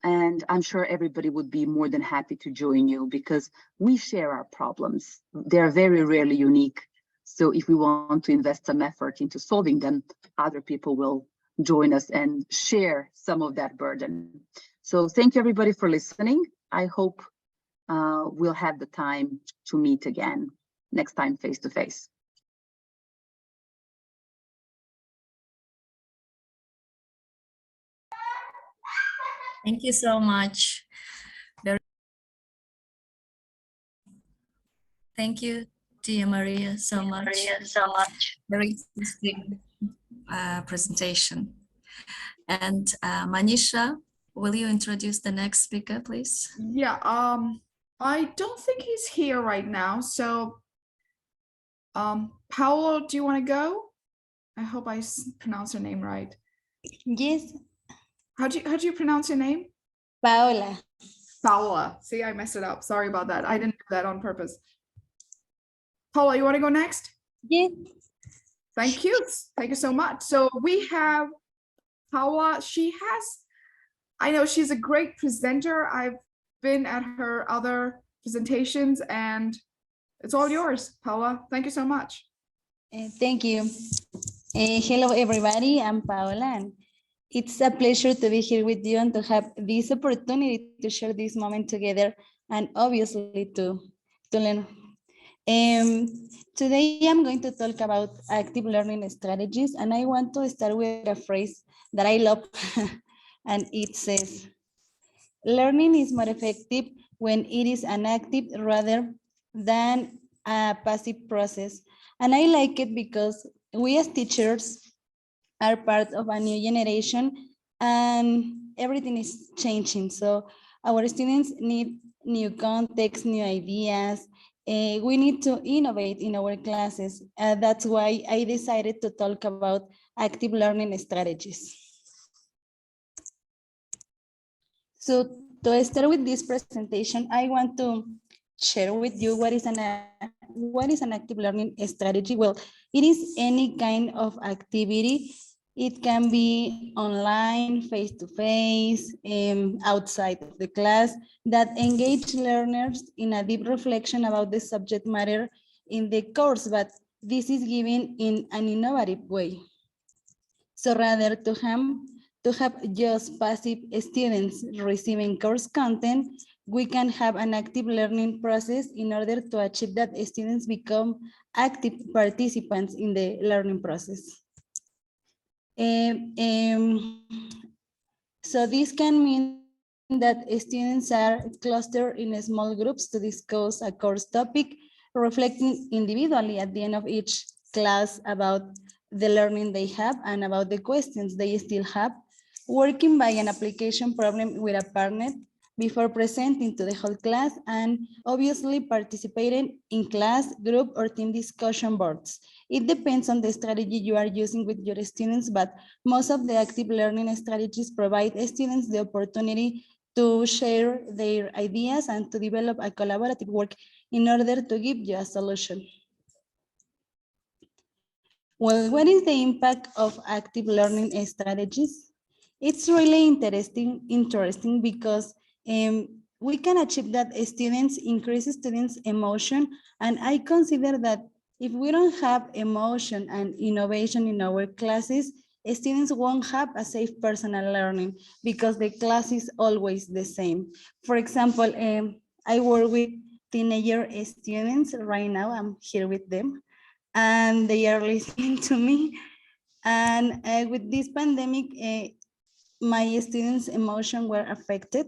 Speaker 4: And I'm sure everybody would be more than happy to join you, because we share our problems. They're very rarely unique. So if we want to invest some effort into solving them, other people will join us and share some of that burden. So thank you everybody for listening. I hope we'll have the time to meet again next time face to face.
Speaker 2: Thank you so much. Thank you, Tia Maria, so much. Very interesting presentation. And Manisha, will you introduce the next speaker, please?
Speaker 1: Yeah, I don't think he's here right now. So, Paolo, do you want to go? I hope I pronounce your name right.
Speaker 6: Yes,
Speaker 1: How do you pronounce your name?
Speaker 6: Paola.
Speaker 1: Paola. See, I messed it up. Sorry about that. I didn't do that on purpose. Paola, you want to go next?
Speaker 6: Yes.
Speaker 1: Thank you. Thank you so much. So we have Paola. I know she's a great presenter. I've been at her other presentations and it's all yours, Paola. Thank you so much.
Speaker 6: Thank you. Hello, everybody. I'm Paola, and it's a pleasure to be here with you and to have this opportunity to share this moment together, and obviously to learn. Today I'm going to talk about active learning strategies, and I want to start with a phrase that I love, and it says, learning is more effective when it is an active rather than a passive process. And I like it because we as teachers are part of a new generation and everything is changing. So our students need new context, new ideas, we need to innovate in our classes. That's why I decided to talk about active learning strategies. So to start with this presentation, I want to share with you what is an active learning strategy. Well, it is any kind of activity. It can be online, face-to-face, outside of the class, that engage learners in a deep reflection about the subject matter in the course, but this is given in an innovative way. So rather to have just passive students receiving course content, we can have an active learning process in order to achieve that students become active participants in the learning process. So this can mean that students are clustered in small groups to discuss a course topic, reflecting individually at the end of each class about the learning they have and about the questions they still have, working by an application problem with a partner before presenting to the whole class, and obviously participating in class, group, or team discussion boards. It depends on the strategy you are using with your students, but most of the active learning strategies provide students the opportunity to share their ideas and to develop a collaborative work in order to give you a solution. Well, what is the impact of active learning strategies? It's really interesting because we can achieve that students increase students' emotion, and I consider that if we don't have emotion and innovation in our classes, students won't have a safe personal learning because the class is always the same. For example, I work with teenager students right now. I'm here with them, and they are listening to me. And with this pandemic, my students' emotions were affected.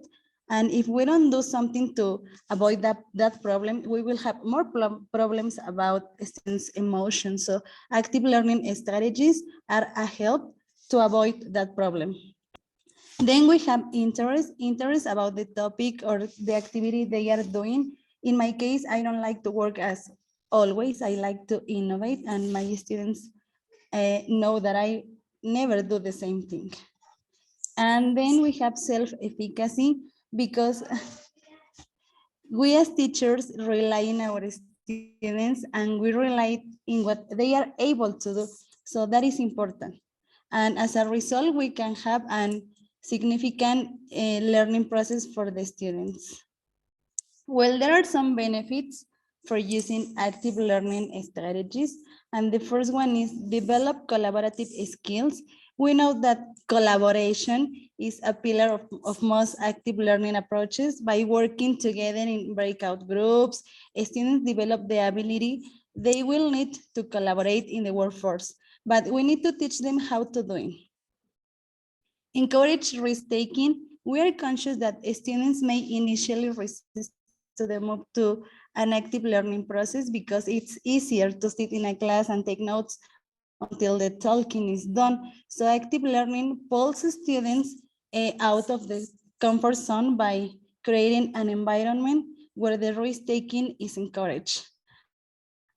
Speaker 6: And if we don't do something to avoid that problem, we will have more problems about students' emotions. So active learning strategies are a help to avoid that problem. Then we have interest about the topic or the activity they are doing. In my case, I don't like to work as always. I like to innovate, and my students know that I never do the same thing. And then we have self-efficacy, because we as teachers rely on our students and we rely in what they are able to do. So that is important. And as a result, we can have a significant learning process for the students. Well, there are some benefits for using active learning strategies. And the first one is develop collaborative skills. We know that collaboration is a pillar of most active learning approaches. By working together in breakout groups, students develop the ability they will need to collaborate in the workforce, but we need to teach them how to do it. Encourage risk-taking. We are conscious that students may initially resist to the move to an active learning process because it's easier to sit in a class and take notes until the talking is done. So active learning pulls students out of the comfort zone by creating an environment where the risk-taking is encouraged.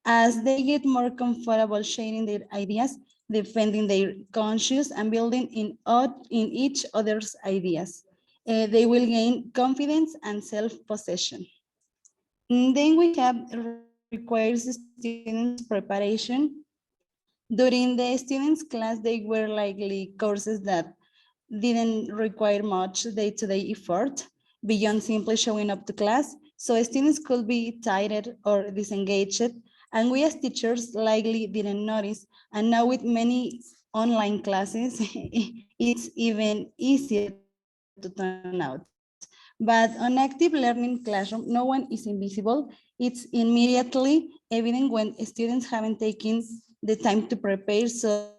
Speaker 6: As they get more comfortable sharing their ideas, defending their conscience, and building in each other's ideas, they will gain confidence and self-possession. Then we have requires students preparation. During the students' class, they were likely courses that didn't require much day-to-day effort beyond simply showing up to class. So students could be tired or disengaged, and we as teachers likely didn't notice. And now with many online classes, it's even easier to turn out. But on active learning classroom, no one is invisible. It's immediately evident when students haven't taken the time to prepare. So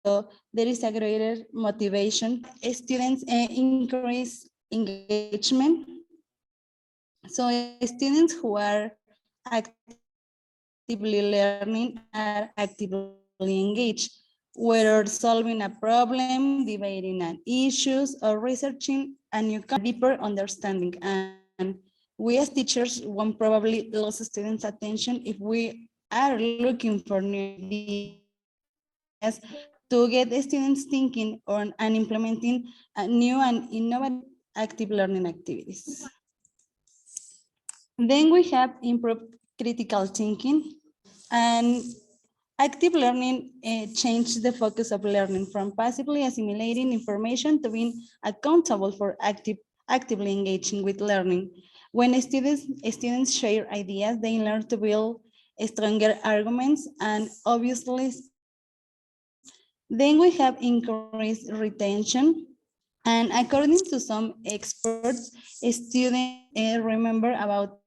Speaker 6: there is a greater motivation. Students increase engagement. So students who are actively learning are actively engaged, whether solving a problem, debating an issues, or researching a new concept, deeper understanding. And we need to encourage we as teachers won't probably lose students' attention if we are looking for new ideas to get the students thinking on and implementing new and innovative active learning activities. Then we have improved critical thinking, and active learning changed the focus of learning from passively assimilating information to being accountable for actively engaging with learning. When students share ideas, they learn to build stronger arguments and obviously. Then we have increased retention. And according to some experts, students remember about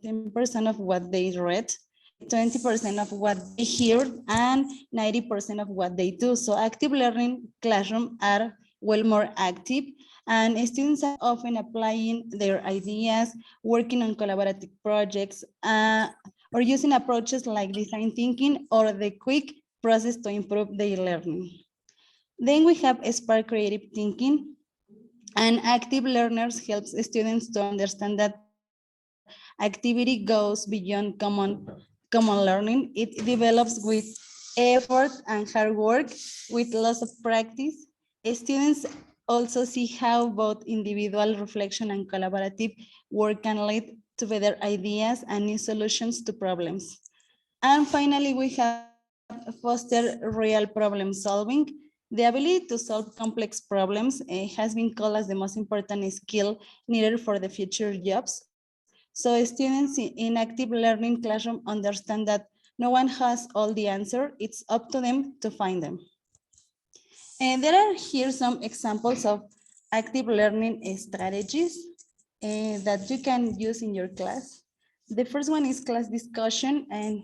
Speaker 6: 10% of what they read, 20% of what they hear, and 90% of what they do. So active learning classrooms are well more active, and students are often applying their ideas, working on collaborative projects, or using approaches like design thinking or the quick process to improve their learning. Then we have Spark Creative Thinking, and active learners helps students to understand that activity goes beyond common learning. It develops with effort and hard work, with lots of practice. Students also see how both individual reflection and collaborative work can lead to better ideas and new solutions to problems. And finally, we have foster real problem solving. The ability to solve complex problems has been called as the most important skill needed for the future jobs. So students in active learning classroom understand that no one has all the answer. It's up to them to find them. And there are here some examples of active learning strategies that you can use in your class. The first one is class discussion, and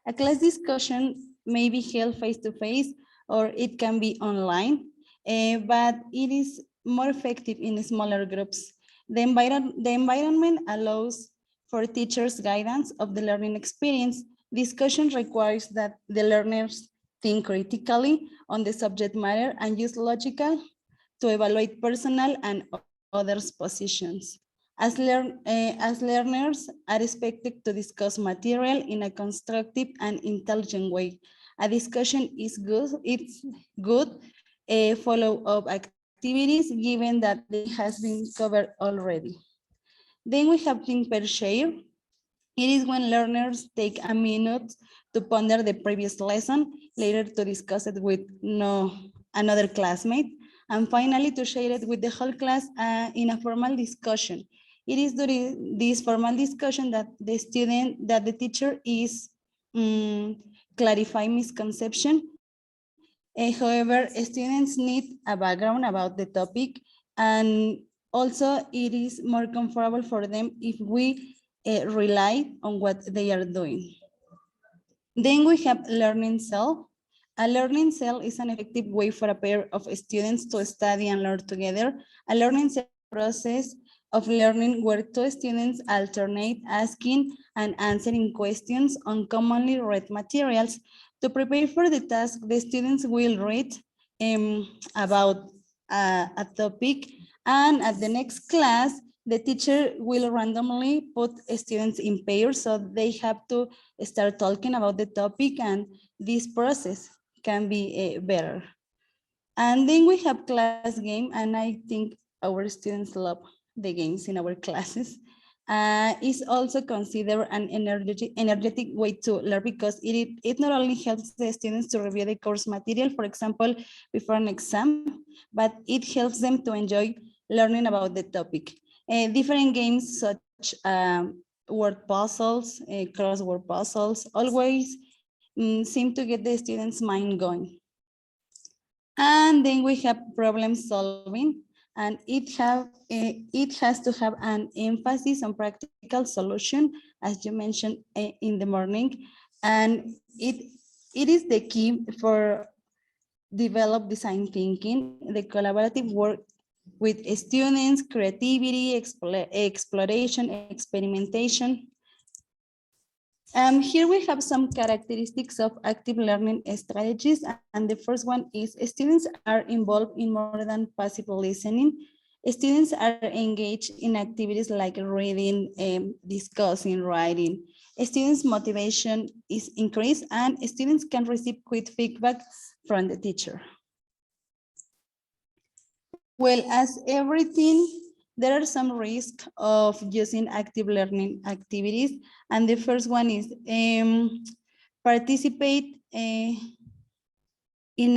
Speaker 6: a class discussion may be held face-to-face or it can be online, but it is more effective in smaller groups. The environment allows for teachers' guidance of the learning experience. Discussion requires that the learners think critically on the subject matter and use logical to evaluate personal and others' positions. As learners are expected to discuss material in a constructive and intelligent way. A discussion is good, it's good follow-up activities given that they has been covered already. Then we have think per share. It is when learners take a minute to ponder the previous lesson, later to discuss it with another classmate, and finally to share it with the whole class in a formal discussion. It is during this formal discussion that the teacher is clarifying misconception. However, students need a background about the topic, and also it is more comfortable for them if we rely on what they are doing. Then we have learning cell. A learning cell is an effective way for a pair of students to study and learn together. A learning cell process of learning where two students alternate asking and answering questions on commonly read materials. To prepare for the task, the students will read about a topic, and at the next class, the teacher will randomly put students in pairs, so they have to start talking about the topic, and this process can be better. And then we have class game, and I think our students love the games in our classes. Is also considered an energetic way to learn because it not only helps the students to review the course material, for example, before an exam, but it helps them to enjoy learning about the topic. Different games such word puzzles, crossword puzzles, always seem to get the students' mind going. And then we have problem solving, and it has to have an emphasis on practical solution, as you mentioned in the morning, and it is the key for develop design thinking, the collaborative work with students, creativity, exploration, experimentation. Here we have some characteristics of active learning strategies, and the first one is students are involved in more than passive listening. Students are engaged in activities like reading, discussing, writing. Students' motivation is increased and students can receive quick feedback from the teacher. Well, as everything, there are some risks of using active learning activities. And the first one is participate in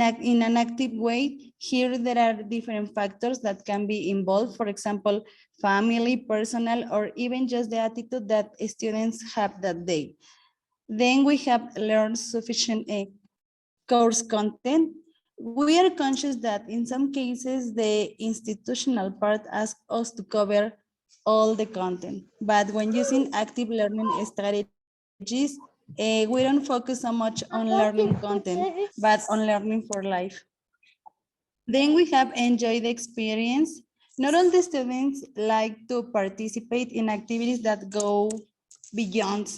Speaker 6: an active way. Here, there are different factors that can be involved. For example, family, personal, or even just the attitude that students have that day. Then we have learned sufficient course content. We are conscious that in some cases, the institutional part asks us to cover all the content. But when using active learning strategies, we don't focus so much on learning content, but on learning for life. Then we have enjoyed the experience. Not all the students like to participate in activities that go beyond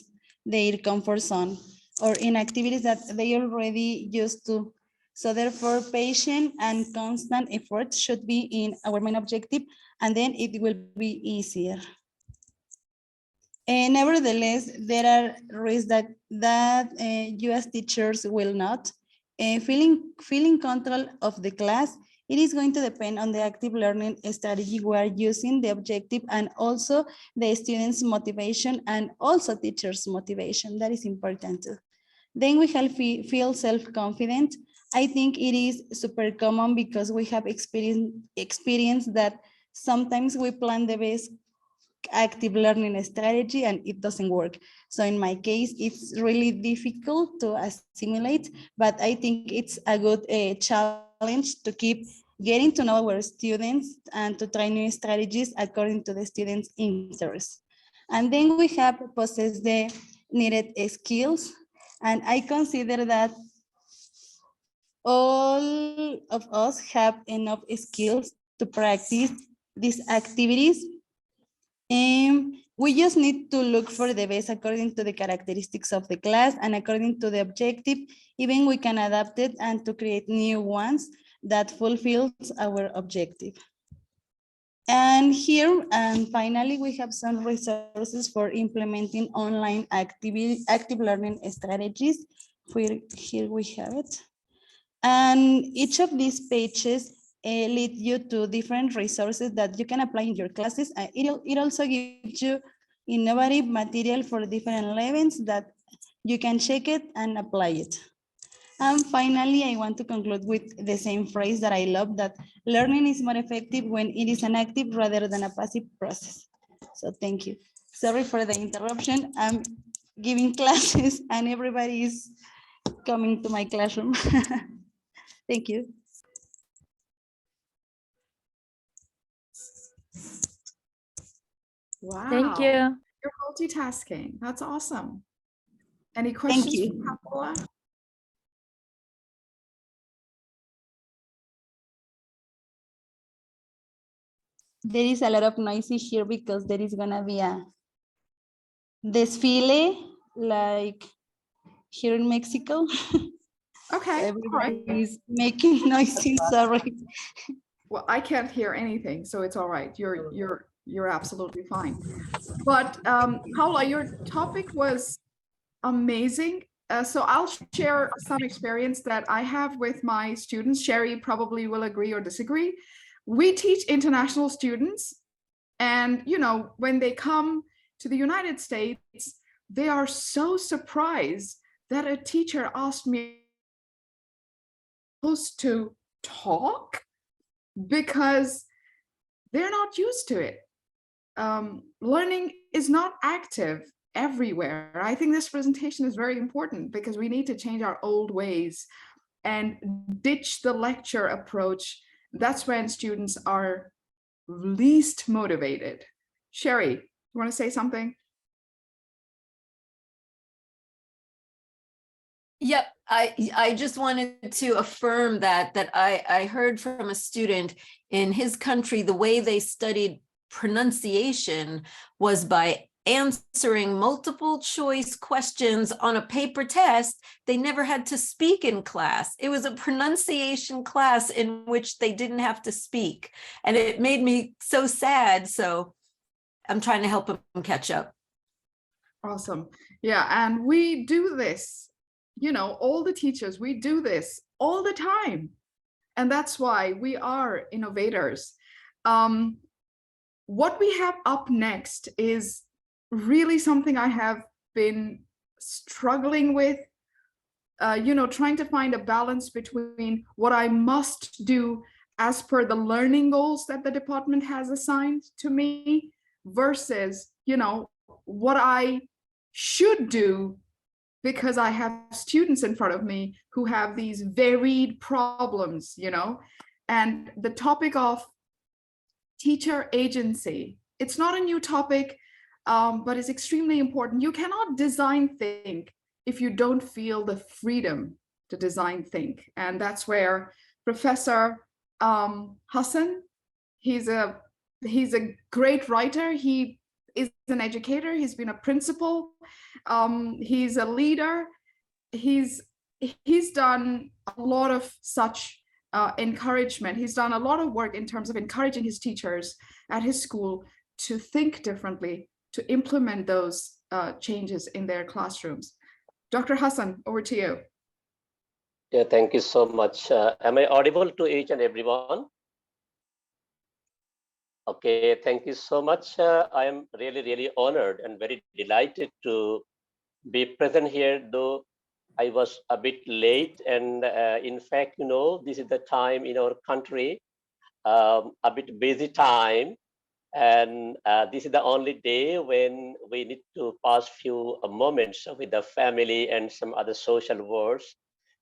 Speaker 6: their comfort zone or in activities that they already used to. So therefore, patient and constant effort should be in our main objective, and then it will be easier. And nevertheless, there are risks that you as teachers will not. Feeling control of the class, it is going to depend on the active learning strategy we are using, the objective, and also the students' motivation and also teachers' motivation. That is important too. Then we have feel self-confident. I think it is super common because we have experienced that sometimes we plan the best active learning strategy and it doesn't work. So in my case, it's really difficult to assimilate, but I think it's a good challenge to keep getting to know our students and to try new strategies according to the students' interests. And then we have possess the needed skills. And I consider that all of us have enough skills to practice these activities. We just need to look for the best according to the characteristics of the class and according to the objective. Even we can adapt it and to create new ones that fulfills our objective. And here, and finally, we have some resources for implementing online active learning strategies. Here we have it. And each of these pages lead you to different resources that you can apply in your classes. It also gives you innovative material for different levels that you can check it and apply it. And finally, I want to conclude with the same phrase that I love, that learning is more effective when it is an active rather than a passive process. So thank you. Sorry for the interruption. I'm giving classes and everybody is coming to my classroom. Thank you.
Speaker 1: Wow.
Speaker 7: Thank you.
Speaker 1: You're multitasking. That's awesome. Any questions
Speaker 6: you.
Speaker 1: for Paola?
Speaker 6: There is a lot of noise here because there is gonna be a desfile like here in Mexico.
Speaker 1: Okay, all right.
Speaker 6: Everybody is making noises, sorry.
Speaker 1: Well, I can't hear anything, so it's all right. You're absolutely fine. But Paola, your topic was amazing. So I'll share some experience that I have with my students. Sherry probably will agree or disagree. We teach international students, and when they come to the United States, they are so surprised that a teacher asked me to talk because they're not used to it. Learning is not active everywhere. I think this presentation is very important because we need to change our old ways and ditch the lecture approach. That's when students are least motivated. Sherry, you want to say something?
Speaker 8: Yep, I just wanted to affirm that I heard from a student in his country, the way they studied pronunciation was by answering multiple choice questions on a paper test, they never had to speak in class. It was a pronunciation class in which they didn't have to speak. And it made me so sad. So I'm trying to help them catch up.
Speaker 1: Awesome. Yeah, and we do this, you know, all the teachers, we do this all the time. And that's why we are innovators. What we have up next is really something I have been struggling with, you know, trying to find a balance between what I must do as per the learning goals that the department has assigned to me versus, you know, what I should do because I have students in front of me who have these varied problems, you know. And the topic of teacher agency, it's not a new topic, but it's extremely important. You cannot design think if you don't feel the freedom to design think. And that's where Professor Hassan, he's a great writer. He is an educator. He's been a principal. He's a leader. He's done a lot of such encouragement. He's done a lot of work in terms of encouraging his teachers at his school to think differently, to implement those changes in their classrooms. Dr. Hassan, over to you.
Speaker 7: Yeah, thank you so much. Am I audible to each and everyone? Okay, thank you so much. I am really, really honored and very delighted to be present here, though I was a bit late. And in fact, you know, this is the time in our country, a bit busy time. And this is the only day when we need to pass few moments with the family and some other social works.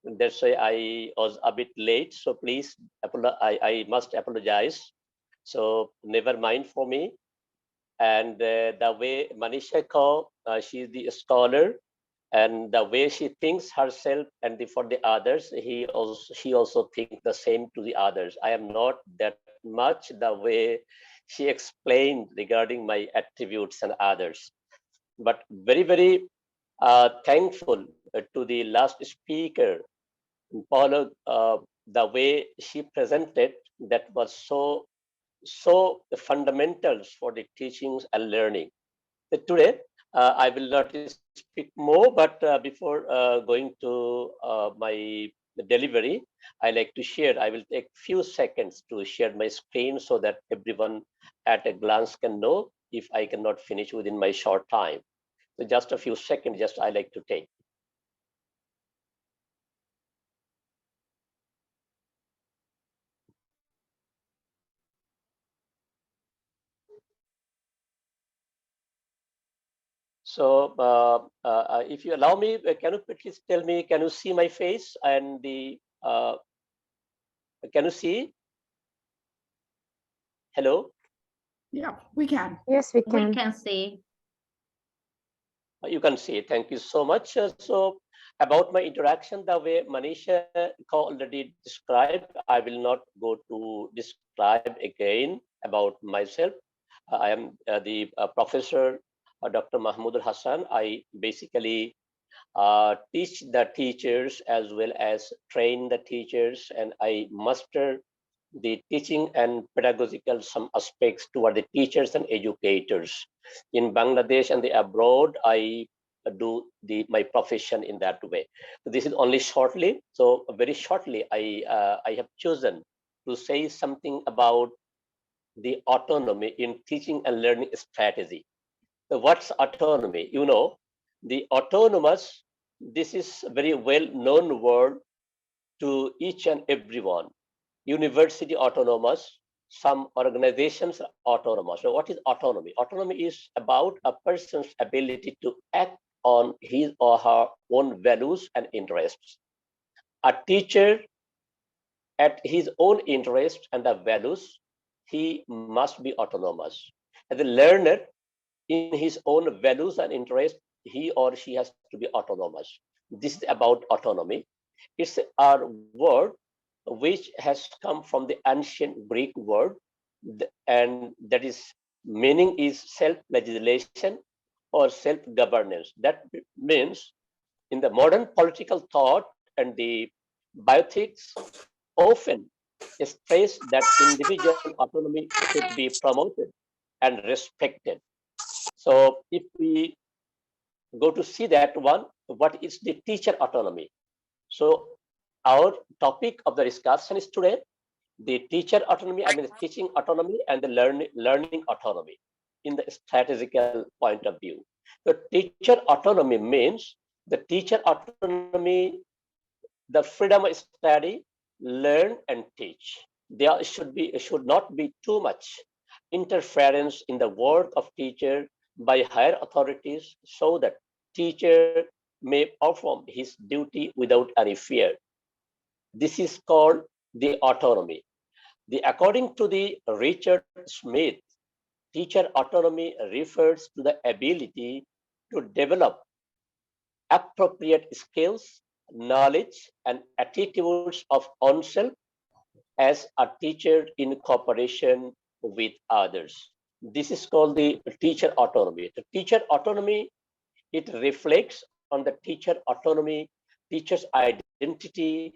Speaker 7: And that's why I was a bit late. So please, I must apologize. So never mind for me. And the way Manisha Kaur, she's the scholar, and the way she thinks herself and for the others, she also thinks the same to the others. I am not that much the way she explained regarding my attributes and others, but very, very thankful to the last speaker, Paula. The way she presented, that was so the fundamentals for the teachings and learning. So today, I will not speak more, but before going to my delivery, I like to share, I will take few seconds to share my screen so that everyone at a glance can know if I cannot finish within my short time. So just a few seconds, just I like to take. So if you allow me, can you please tell me, can you see my face and the, can you see? Hello?
Speaker 1: Yeah, we can.
Speaker 9: Yes, we
Speaker 5: We
Speaker 9: can.
Speaker 5: can see.
Speaker 7: You can see. Thank you so much. So about my introduction, the way Manisha already described, I will not go to describe again about myself. I am the professor, Dr. Mahmoud Hassan. I basically teach the teachers as well as train the teachers, and I master the teaching and pedagogical some aspects toward the teachers and educators in Bangladesh and the abroad. I do my profession in that way. So this is only shortly. So very shortly, I have chosen to say something about the autonomy in teaching and learning strategy. So what's autonomy? You know, the autonomous, this is a very well known word to each and everyone. University autonomous, some organizations are autonomous. So what is autonomy? Autonomy is about a person's ability to act on his or her own values and interests. A teacher, at his own interests and the values, he must be autonomous. As a learner, in his own values and interests, he or she has to be autonomous. This is about autonomy. It's a word which has come from the ancient Greek word, and that is meaning is self-legislation or self-governance. That means in the modern political thought and the bioethics often stress that individual autonomy should be promoted and respected. So if we go to see that one, what is the teacher autonomy? So our topic of the discussion is today the teacher autonomy, I mean the teaching autonomy and the learning autonomy in the strategical point of view. The teacher autonomy means the teacher autonomy, the freedom of study, learn and teach. There should not be too much interference in the work of teacher by higher authorities so that teacher may perform his duty without any fear. This is called the autonomy. According to the Richard Smith, teacher autonomy refers to the ability to develop appropriate skills, knowledge, and attitudes of oneself as a teacher in cooperation with others. This is called the teacher autonomy. The teacher autonomy, it reflects on the teacher autonomy, teacher's identity,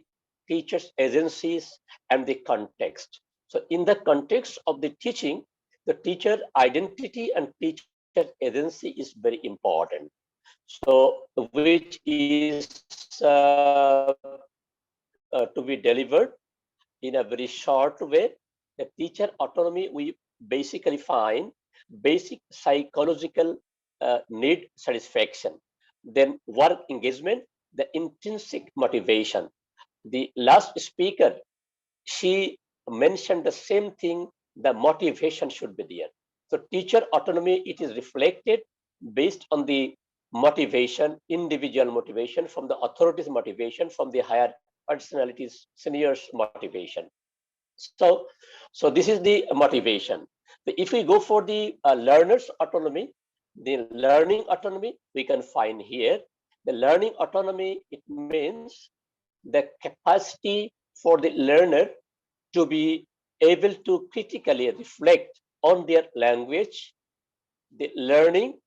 Speaker 7: teacher's agencies, and the context. So in the context of the teaching, the teacher identity and teacher agency is very important. So which is to be delivered in a very short way. The teacher autonomy, we basically find basic psychological need satisfaction, then work engagement, the intrinsic motivation. The last speaker, she mentioned the same thing, the motivation should be there. So teacher autonomy, it is reflected based on the motivation, individual motivation, from the authorities motivation, from the higher personalities, seniors motivation. So this is the motivation. If we go for the learner's autonomy, the learning autonomy, we can find here the learning autonomy. It means the capacity for the learner to be able to critically reflect on their language, the learning,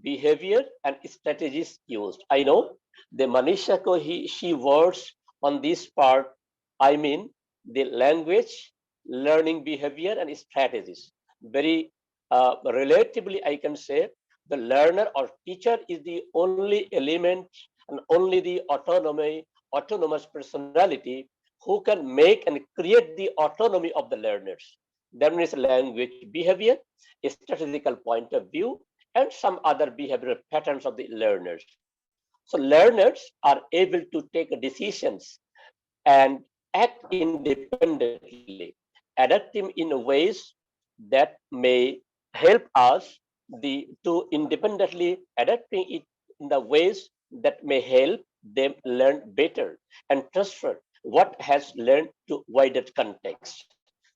Speaker 7: behavior, and strategies used. I know the Manisha ko she works on this part. I mean the language, learning behavior, and strategies. Very relatively, I can say the learner or teacher is the only element and only the autonomous personality who can make and create the autonomy of the learners. That means language, behavior, a strategical point of view, and some other behavioral patterns of the learners. So learners are able to take decisions and act independently, adapting in ways that may help us to independently adapting it in the ways that may help them learn better and transfer what has learned to wider context.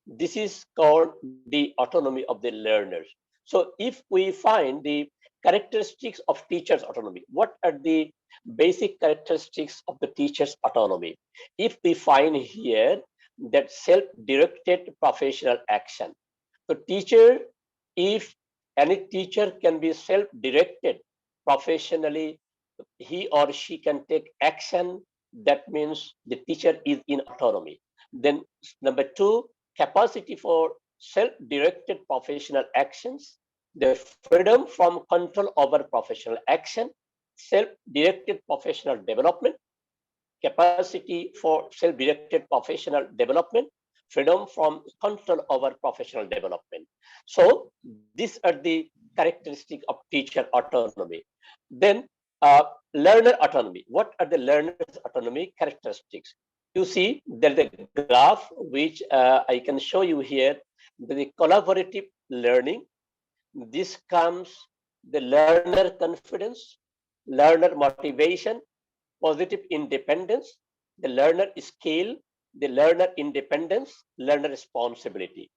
Speaker 7: This is called the autonomy of the learners. So if we find the characteristics of teachers' autonomy, what are the basic characteristics of the teacher's autonomy? If we find here that self-directed professional action, the teacher, if any teacher can be self-directed professionally, he or she can take action. That means the teacher is in autonomy. Then number two, capacity for self-directed professional actions, the freedom from control over professional action, self-directed professional development, capacity for self-directed professional development, freedom from control over professional development. So these are the characteristics of teacher autonomy. Then learner autonomy. What are the learner's autonomy characteristics? You see there's a graph which I can show you here. The collaborative learning. This comes the learner confidence, learner motivation, positive independence, the learner skill, the learner independence, learner responsibility.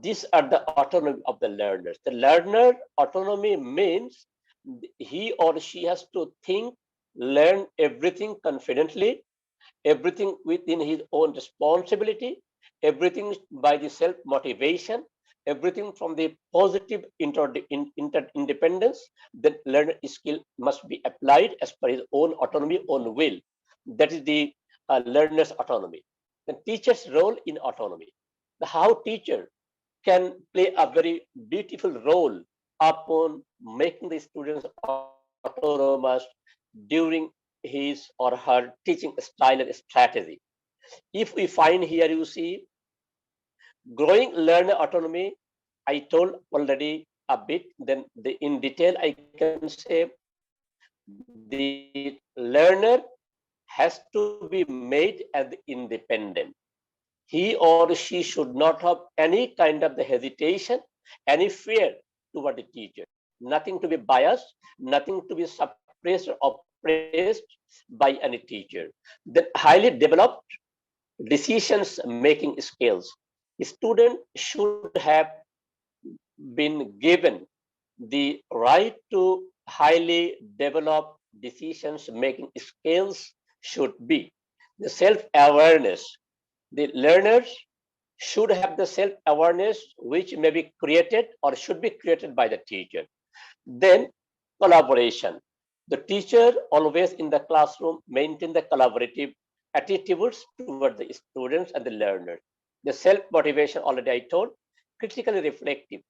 Speaker 7: These are the autonomy of the learners. The learner autonomy means he or she has to think, learn everything confidently, everything within his own responsibility, everything by the self-motivation, everything from the positive interdependence, the learner skill must be applied as per his own autonomy, own will. That is the learner's autonomy. The teacher's role in autonomy. How teacher can play a very beautiful role upon making the students autonomous during his or her teaching style and strategy. If we find here, you see, growing learner autonomy, I told already a bit, then in detail, I can say the learner has to be made as independent. He or she should not have any kind of the hesitation, any fear toward the teacher, nothing to be biased, nothing to be suppressed or oppressed by any teacher. Then highly developed decisions making skills. A student should have been given the right to highly develop decisions making skills should be the self-awareness. The learners should have the self-awareness which may be created or should be created by the teacher. Then collaboration. The teacher always in the classroom maintain the collaborative attitudes toward the students and the learners. The self-motivation already I told, critically reflective.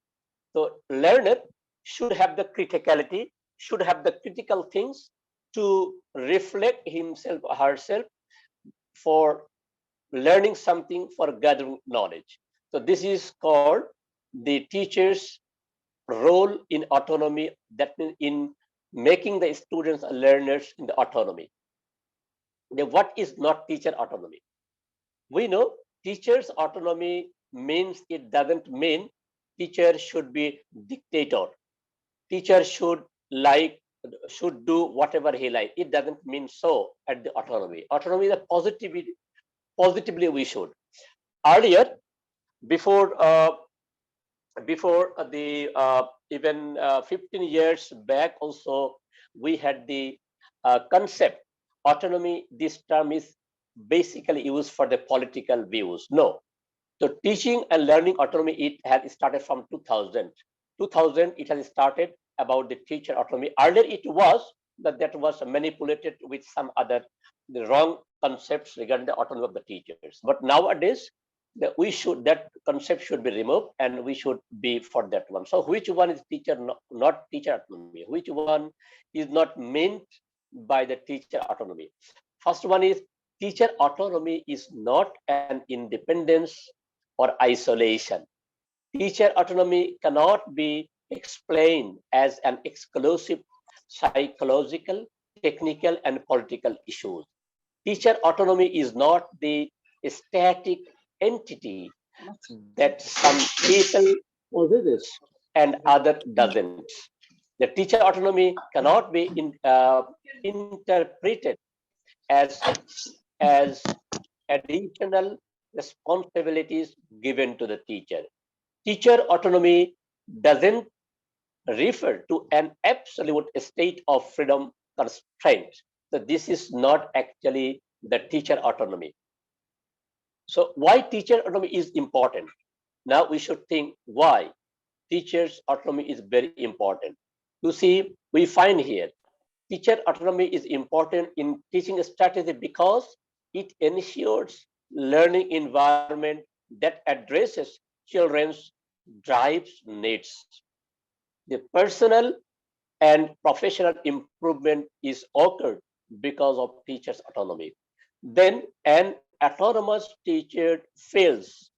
Speaker 7: So learner should have the criticality, should have the critical things to reflect himself or herself for learning something, for gathering knowledge. So this is called the teacher's role in autonomy, that means in making the students and learners in the autonomy. Then what is not teacher autonomy? We know teacher's autonomy means, it doesn't mean teacher should be dictator. Teacher should do whatever he like. It doesn't mean so at the autonomy. Autonomy is a positively we should. Earlier, before the even 15 years back also, we had the concept autonomy. This term is basically used for the political views. No, so teaching and learning autonomy, it has started from 2000. 2000 it has started about the teacher autonomy. Earlier it was that was manipulated with some other the wrong concepts regarding the autonomy of the teachers. But nowadays that concept should be removed and we should be for that one. So which one is teacher, not teacher autonomy? Which one is not meant by the teacher autonomy? First one is teacher autonomy is not an independence or isolation. Teacher autonomy cannot be explained as an exclusive psychological, technical, and political issues. Teacher autonomy is not the static entity that some people possesses and other doesn't. The teacher autonomy cannot be interpreted as additional responsibilities given to the teacher. Teacher autonomy doesn't refer to an absolute state of freedom constraint. So this is not actually the teacher autonomy. So why teacher autonomy is important? Now we should think why teacher's autonomy is very important. You see, we find here teacher autonomy is important in teaching strategy because it ensures learning environment that addresses children's drives needs. The personal and professional improvement is occurred because of teacher's autonomy. Then an autonomous teacher feels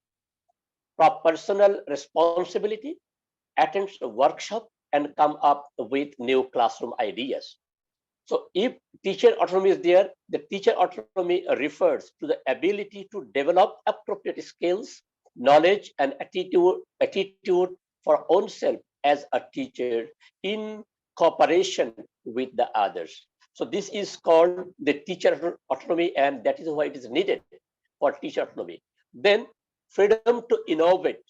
Speaker 7: personal responsibility, attends a workshop, and come up with new classroom ideas. So if teacher autonomy is there, the teacher autonomy refers to the ability to develop appropriate skills, knowledge, and attitude for oneself as a teacher in cooperation with the others. So this is called the teacher autonomy, and that is why it is needed for teacher autonomy. Then freedom to innovate,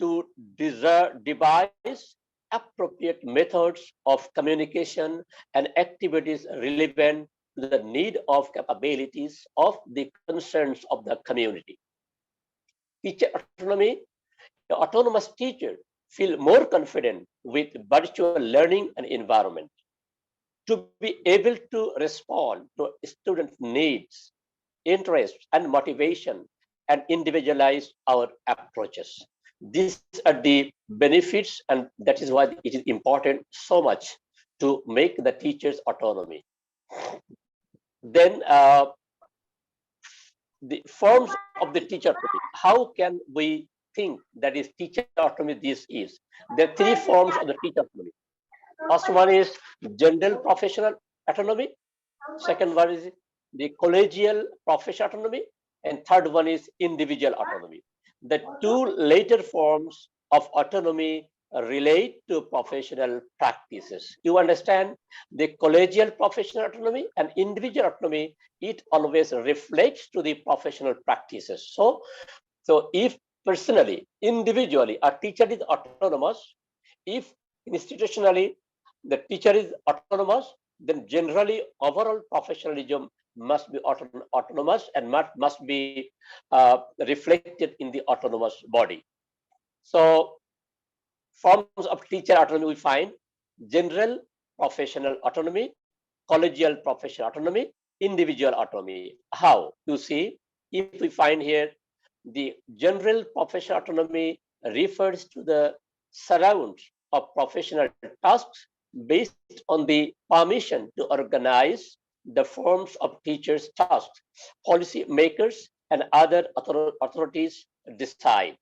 Speaker 7: to devise appropriate methods of communication and activities relevant to the need of capabilities of the concerns of the community. Teacher autonomy The autonomous teacher feel more confident with virtual learning and environment to be able to respond to students' needs, interests, and motivation, and individualize our approaches. These are the benefits, and that is why it is important so much to make the teachers autonomy. Then the forms of the teacher autonomy. How can we think that is teacher autonomy this is? There are three forms of the teacher autonomy. First one is general professional autonomy. Second one is the collegial professional autonomy. And third one is individual autonomy. The two later forms of autonomy relate to professional practices. You understand the collegial professional autonomy and individual autonomy, it always reflects to the professional practices. So if personally, individually, a teacher is autonomous, if institutionally the teacher is autonomous, then generally overall professionalism must be autonomous and must be reflected in the autonomous body. So forms of teacher autonomy we find: general professional autonomy, collegial professional autonomy, individual autonomy. How? You see, if we find here, the general professional autonomy refers to the surround of professional tasks based on the permission to organize the forms of teachers' tasks. Policy makers and other authorities decide.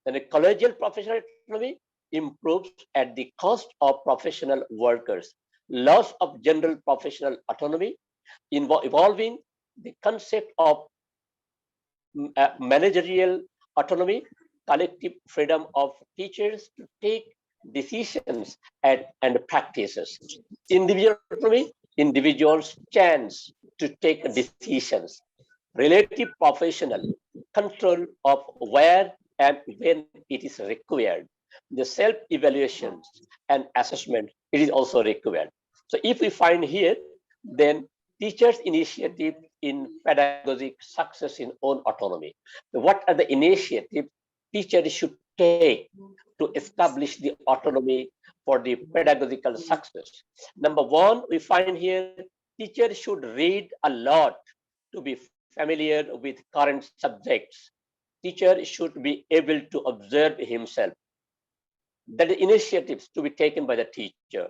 Speaker 7: Then a collegial professional autonomy improves at the cost of professional workers. Loss of general professional autonomy involving the concept of managerial autonomy, collective freedom of teachers to take decisions and practices. Individual autonomy, individuals' chance to take decisions. Relative professional control of where and when it is required. The self-evaluations and assessment, it is also required. So if we find here, then teachers' initiative in pedagogic success in own autonomy. What are the initiatives teachers should take to establish the autonomy for the pedagogical success? Number one, we find here, teachers should read a lot to be familiar with current subjects. Teacher should be able to observe himself. That the initiatives to be taken by the teacher.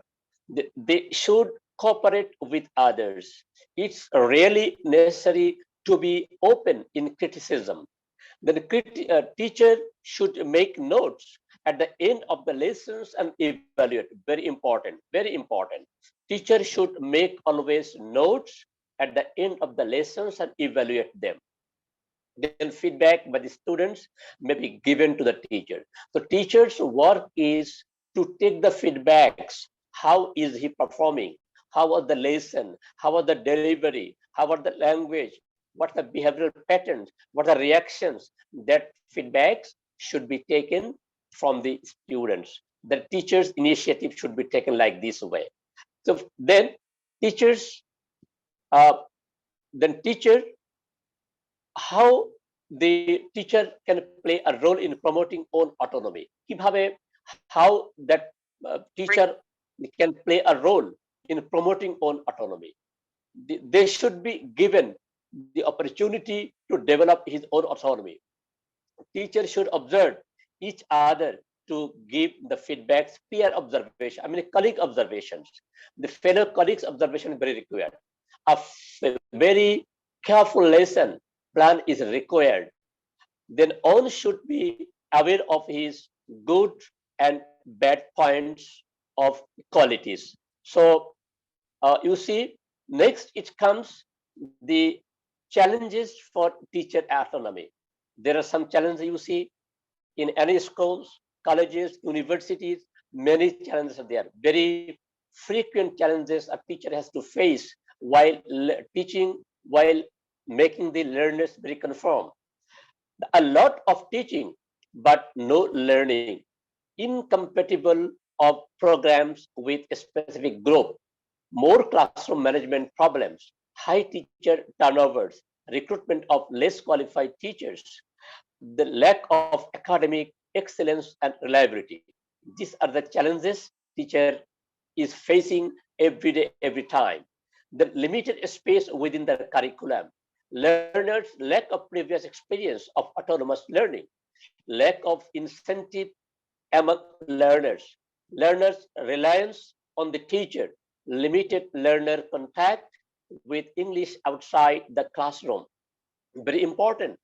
Speaker 7: They should cooperate with others. It's really necessary to be open in criticism. The teacher should make notes at the end of the lessons and evaluate. Very important, very important. Teacher should make always notes at the end of the lessons and evaluate them. Then feedback by the students may be given to the teacher. So teacher's work is to take the feedbacks. How is he performing? How was the lesson? How was the delivery? How was the language? What are the behavioral patterns? What are reactions? That feedbacks should be taken from the students. The teacher's initiative should be taken like this way. So then teachers, how the teacher can play a role in promoting own autonomy. How that teacher can play a role in promoting own autonomy. They should be given the opportunity to develop his own autonomy. Teachers should observe each other to give the feedbacks, peer observation, colleague observations. The fellow colleagues observation is very required. A very careful lesson plan is required. Then one should be aware of his good and bad points of qualities. So you see, next it comes the challenges for teacher autonomy. There are some challenges you see in any schools, colleges, universities. Many challenges are there. Very frequent challenges a teacher has to face while teaching, while making the learners very conform. A lot of teaching, but no learning. Incompatible of programs with a specific group. More classroom management problems. High teacher turnovers. Recruitment of less qualified teachers. The lack of academic excellence, and reliability. These are the challenges teacher is facing every day, every time. The limited space within the curriculum, learners' lack of previous experience of autonomous learning, lack of incentive among learners, learners' reliance on the teacher, limited learner contact with English outside the classroom. Very important.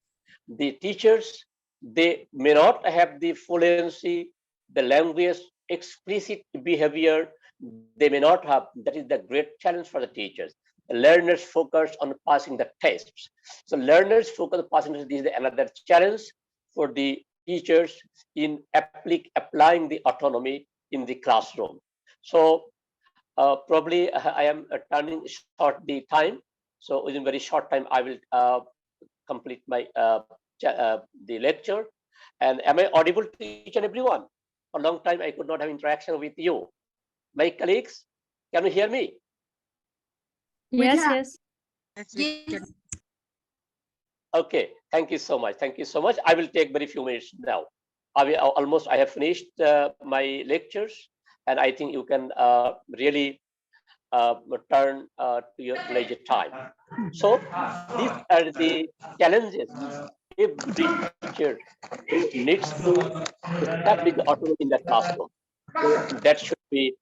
Speaker 7: The teachers, they may not have the fluency, the language, explicit behavior, they may not have. That is the great challenge for the teachers. The learners focus on passing the tests. So learners focus on passing the tests. This is another challenge for the teachers in applying the autonomy in the classroom. So probably I am turning short the time. So within very short time, I will complete my the lecture. And am I audible to each and everyone? For a long time, I could not have interaction with you. My colleagues, can you hear me?
Speaker 1: Yes,
Speaker 5: Yes.
Speaker 7: Okay, thank you so much. Thank you so much. I will take very few minutes now. I have finished my lectures, and I think you can really turn to your leisure time. So these are the challenges every teacher needs to establish the autonomy in the classroom. So that should be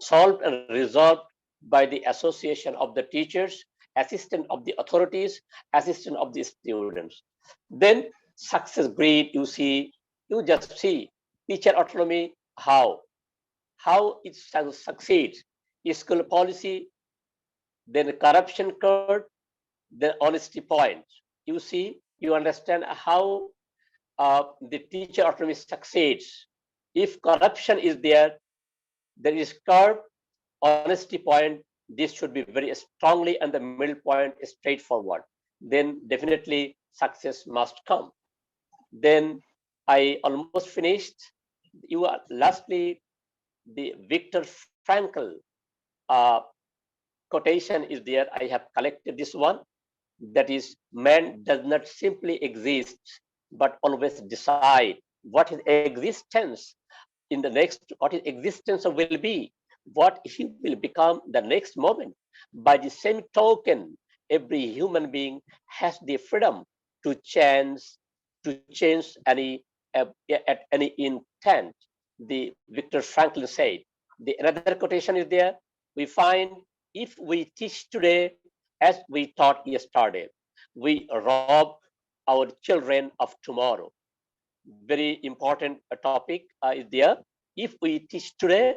Speaker 7: solved and resolved by the association of the teachers, assistant of the authorities, assistant of the students. Then success grade, you just see teacher autonomy, how it succeeds. School policy, then corruption curve, then honesty point. You understand how the teacher autonomy succeeds. If corruption is there is curve, honesty point. This should be very strongly, and the middle point is straightforward. Then definitely success must come. Then I almost finished. You are lastly the Viktor Frankl uh, quotation is there. I have collected this one. That is, man does not simply exist, but always decide what his existence in the next, what his existence will be, what he will become the next moment. By the same token, every human being has the freedom to change any at any intent. The Viktor Frankl said. The another quotation is there. We find if we teach today as we taught yesterday, we rob our children of tomorrow. Very important topic is there. If we teach today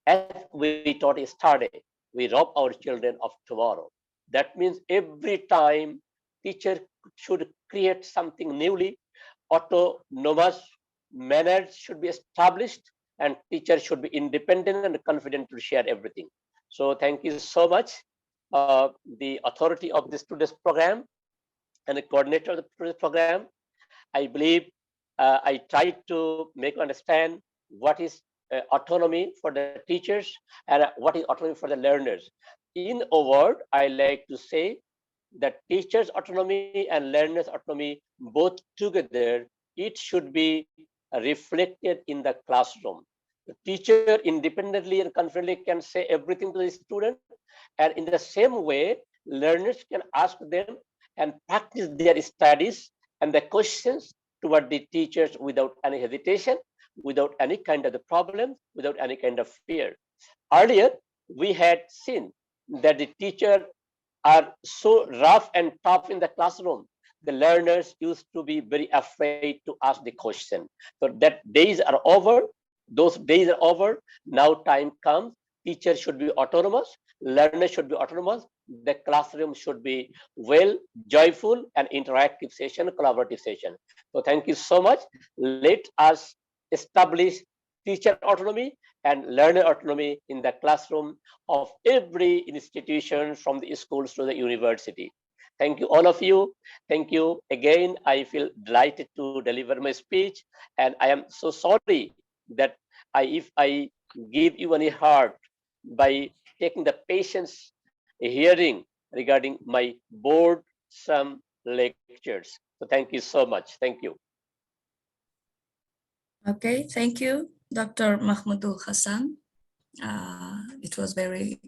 Speaker 7: as we taught yesterday, we rob our children of tomorrow. That means every time teacher should create something newly, autonomous manners should be established, and teachers should be independent and confident to share everything. So thank you so much. The authority of this today's program and the coordinator of the today's program, I believe I tried to make you understand what is autonomy for the teachers and what is autonomy for the learners. In a word, I like to say that teachers' autonomy and learners' autonomy both together, it should be reflected in the classroom. The teacher independently and confidently can say everything to the student, and in the same way, learners can ask them and practice their studies and the questions toward the teachers without any hesitation, without any kind of the problem, without any kind of fear. Earlier, we had seen that the teachers are so rough and tough in the classroom. The learners used to be very afraid to ask the question. So that days are over. Those days are over. Now time comes. Teachers should be autonomous. Learners should be autonomous. The classroom should be well, joyful, and interactive session, collaborative session. So thank you so much. Let us establish teacher autonomy and learner autonomy in the classroom of every institution, from the schools to the university. Thank you, all of you. Thank you again. I feel delighted to deliver my speech, and I am so sorry that if I give you any hurt by taking the patience hearing regarding my board some lectures. So thank you so much. Thank you.
Speaker 2: Okay, thank you, Dr. Mahmudul Hassan. It was very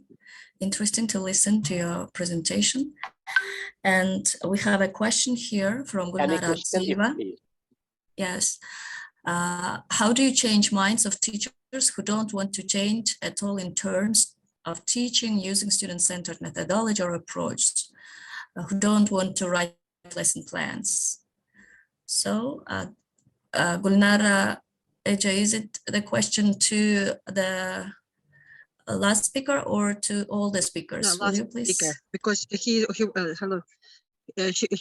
Speaker 2: interesting to listen to your presentation. And we have a question here from
Speaker 7: Any
Speaker 2: Gulnara
Speaker 7: question,
Speaker 2: Silva.
Speaker 7: please?
Speaker 2: Yes. How do you change minds of teachers who don't want to change at all in terms of teaching using student-centered methodology or approach, who don't want to write lesson plans? So, Gulnara, Eja, is it the question to the last speaker or to all the speakers?
Speaker 5: No,
Speaker 2: Will
Speaker 5: last
Speaker 2: you please?
Speaker 5: speaker, because hello.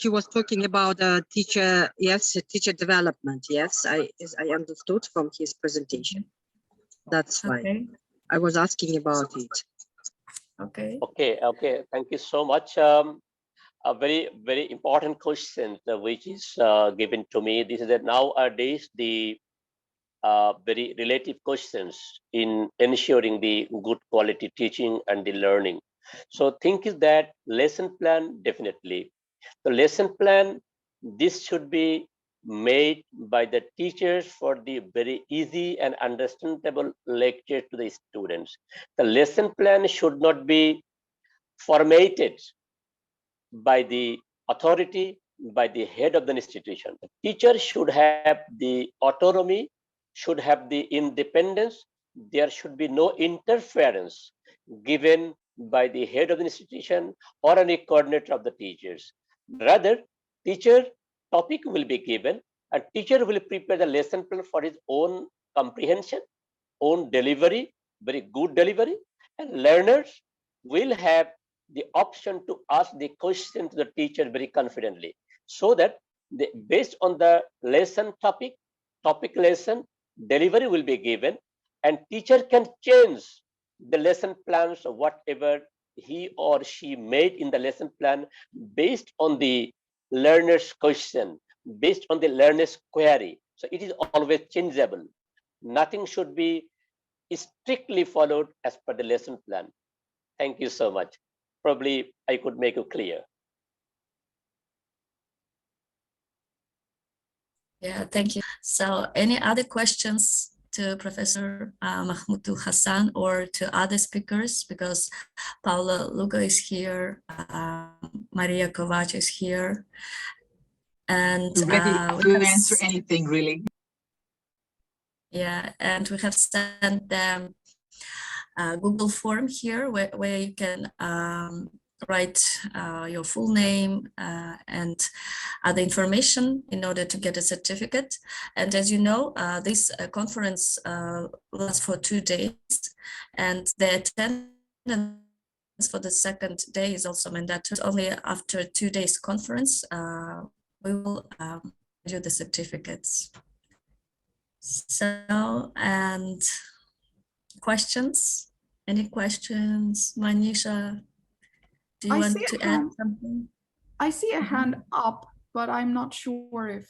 Speaker 5: He was talking about teacher, yes, teacher development. Yes, as I understood from his presentation. That's why
Speaker 2: Okay,
Speaker 5: I was asking about it.
Speaker 2: okay.
Speaker 7: Okay. Thank you so much. A very important question which is given to me. This is that nowadays the very relative questions in ensuring the good quality teaching and the learning. So think is that lesson plan, definitely. The lesson plan, this should be made by the teachers for the very easy and understandable lecture to the students. The lesson plan should not be formatted by the authority, by the head of the institution. The teacher should have the autonomy, should have the independence. There should be no interference given by the head of the institution or any coordinator of the teachers. Rather, teacher topic will be given and teacher will prepare the lesson plan for his own comprehension, own delivery, very good delivery, and learners will have the option to ask the question to the teacher very confidently, so that based on the lesson topic lesson, delivery will be given and teacher can change the lesson plans or whatever he or she made in the lesson plan based on the learner's question, based on the learner's query. So it is always changeable. Nothing should be strictly followed as per the lesson plan. Thank you so much. Probably I could make it clear.
Speaker 2: Yeah, thank you. So any other questions to Professor Mahmudul Hassan or to other speakers? Because Paula Lugo is here, Maria Kovac is here. And
Speaker 9: ready to answer anything, really.
Speaker 2: Yeah, and we have sent them a Google form here where you can write your full name and other information in order to get a certificate. And as you know, this conference lasts for 2 days, and the attendance for the second day is also mandatory. Only after 2 days conference, we will do the certificates. So, and questions? Any questions? Manisha, do you
Speaker 1: I
Speaker 2: want
Speaker 1: see a
Speaker 2: to add
Speaker 1: hand.
Speaker 2: something?
Speaker 1: I see a hand up, but I'm not sure if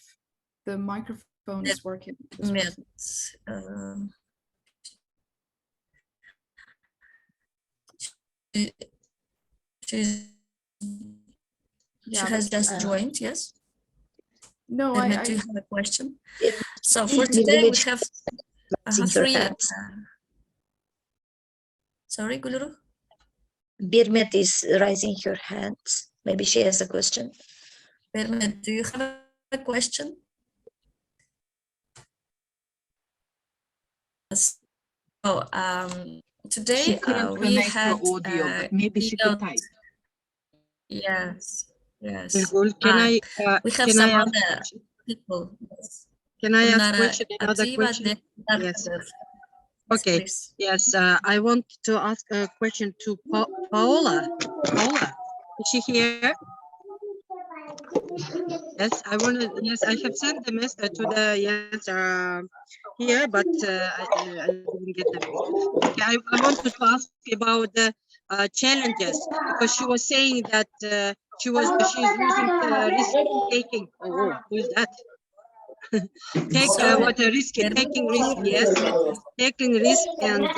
Speaker 1: the microphone is working.
Speaker 2: Yes. She has just joined, yes?
Speaker 1: No,
Speaker 2: Irma, do you have a question? So for today we have three. Sorry, Guluru?
Speaker 10: Birmet is raising her hand. Maybe she has a question.
Speaker 2: Birmet, do you have a question? So today
Speaker 9: She couldn't
Speaker 2: we
Speaker 9: connect her
Speaker 2: had
Speaker 9: audio, but maybe she could type.
Speaker 2: Yes.
Speaker 5: Can I
Speaker 2: we have
Speaker 5: can
Speaker 2: some
Speaker 5: I ask,
Speaker 2: other people. Yes.
Speaker 5: can I ask
Speaker 2: Gulnara
Speaker 5: question, another
Speaker 2: Ativa,
Speaker 5: question?
Speaker 2: then
Speaker 5: Yes.
Speaker 2: Yes,
Speaker 5: Okay.
Speaker 2: please.
Speaker 5: Yes, I want to ask a question to Paola. Paola, is she here? Yes, yes, I have sent the message to the, yes, here, but I didn't get the message. Okay, I wanted to ask about the challenges, because she was saying that she's using risk taking. Oh, who is that? Taking risk, yes, taking risk, and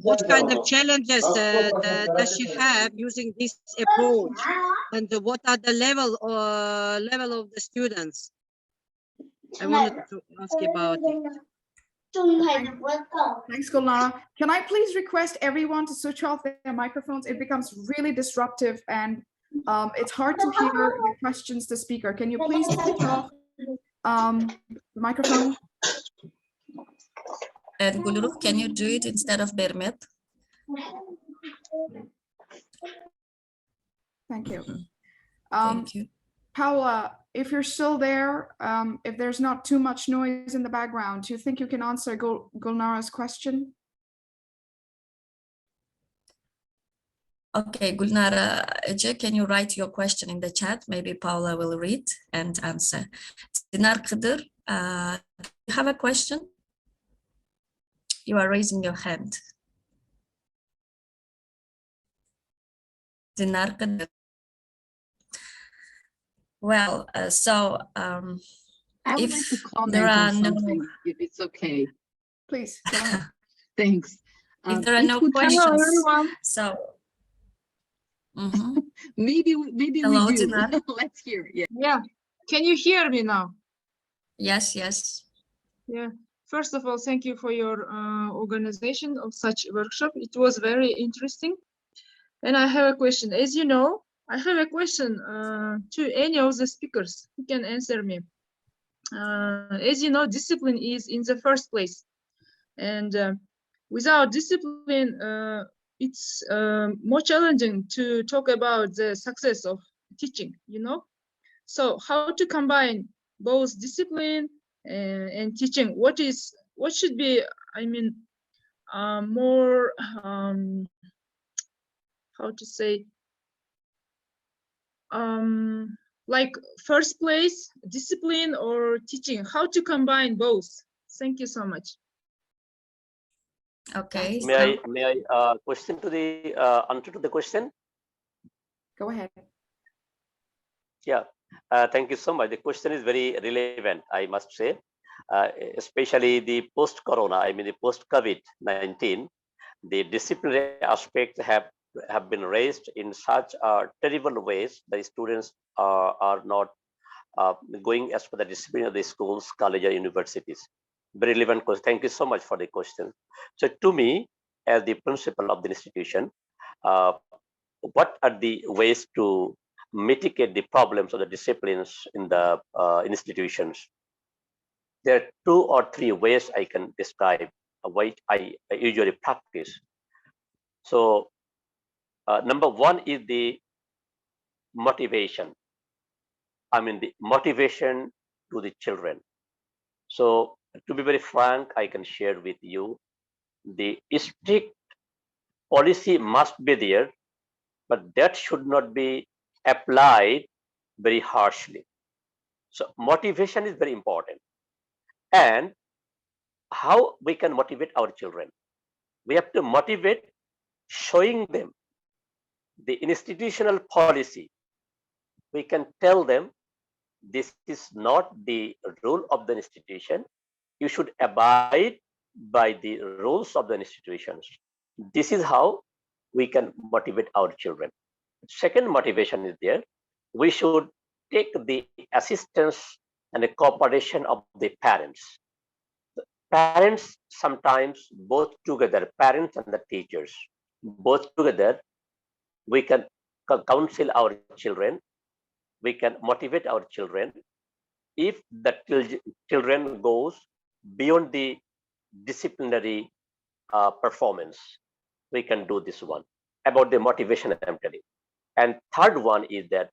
Speaker 5: what kind of challenges does she have using this approach, and what are the level of the students? I wanted to ask about it.
Speaker 1: Thanks, Gulnara. Can I please request everyone to switch off their microphones? It becomes really disruptive and it's hard to hear the questions the speaker. Can you please switch off the microphone?
Speaker 2: And Guluru, can you do it instead of Bermet?
Speaker 1: Thank you.
Speaker 2: Thank you.
Speaker 1: Paula, if you're still there, if there's not too much noise in the background, do you think you can answer Gulnara's question?
Speaker 2: Okay, Gulnara, Ece, can you write your question in the chat? Maybe Paula will read and answer. Dinar Khadir, you have a question? You are raising your hand. Dinar Khadir. Well,
Speaker 4: I would
Speaker 2: if
Speaker 4: like to comment
Speaker 2: there are
Speaker 4: on
Speaker 2: no,
Speaker 4: something, if it's okay.
Speaker 1: Please, go ahead.
Speaker 4: Thanks.
Speaker 2: if there are
Speaker 4: It
Speaker 2: no
Speaker 4: would help-
Speaker 2: questions, so
Speaker 4: maybe
Speaker 2: Hello,
Speaker 4: we do.
Speaker 2: Dinar.
Speaker 4: Let's hear. Yeah.
Speaker 11: Yeah. Can you hear me now?
Speaker 2: yes, yes.
Speaker 11: Yeah. First of all, thank you for your organization of such workshop. It was very interesting. And I have a question. As you know, I have a question to any of the speakers who can answer me. As you know, discipline is in the first place. And without discipline, it's more challenging to talk about the success of teaching, you know? So how to combine both discipline and teaching? What should be, I mean, more, how to say, like first place, discipline or teaching? How to combine both? Thank you so much.
Speaker 2: Okay.
Speaker 7: May I question to the answer to the question?
Speaker 1: Go ahead.
Speaker 7: Yeah, thank you so much. The question is very relevant, I must say, especially the post-corona, I mean the post-COVID-19, the disciplinary aspects have been raised in such terrible ways that students are not going as per the discipline of the schools, colleges, universities. Very relevant question. Thank you so much for the question. So to me, as the principal of the institution, what are the ways to mitigate the problems of the disciplines in the institutions? There are 2 or 3 ways I can describe what I usually practice. So number 1 is the motivation. I mean the motivation to the children. So to be very frank, I can share with you the strict policy must be there, but that should not be applied very harshly. So motivation is very important. And how we can motivate our children? We have to motivate showing them the institutional policy. We can tell them this is not the rule of the institution. You should abide by the rules of the institutions. This is how we can motivate our children. Second motivation is there. We should take the assistance and the cooperation of the parents. The parents sometimes both together, parents and the teachers, both together, we can counsel our children, we can motivate our children. If the children goes beyond the disciplinary performance, we can do this one. About the motivation, I'm telling. And third one is that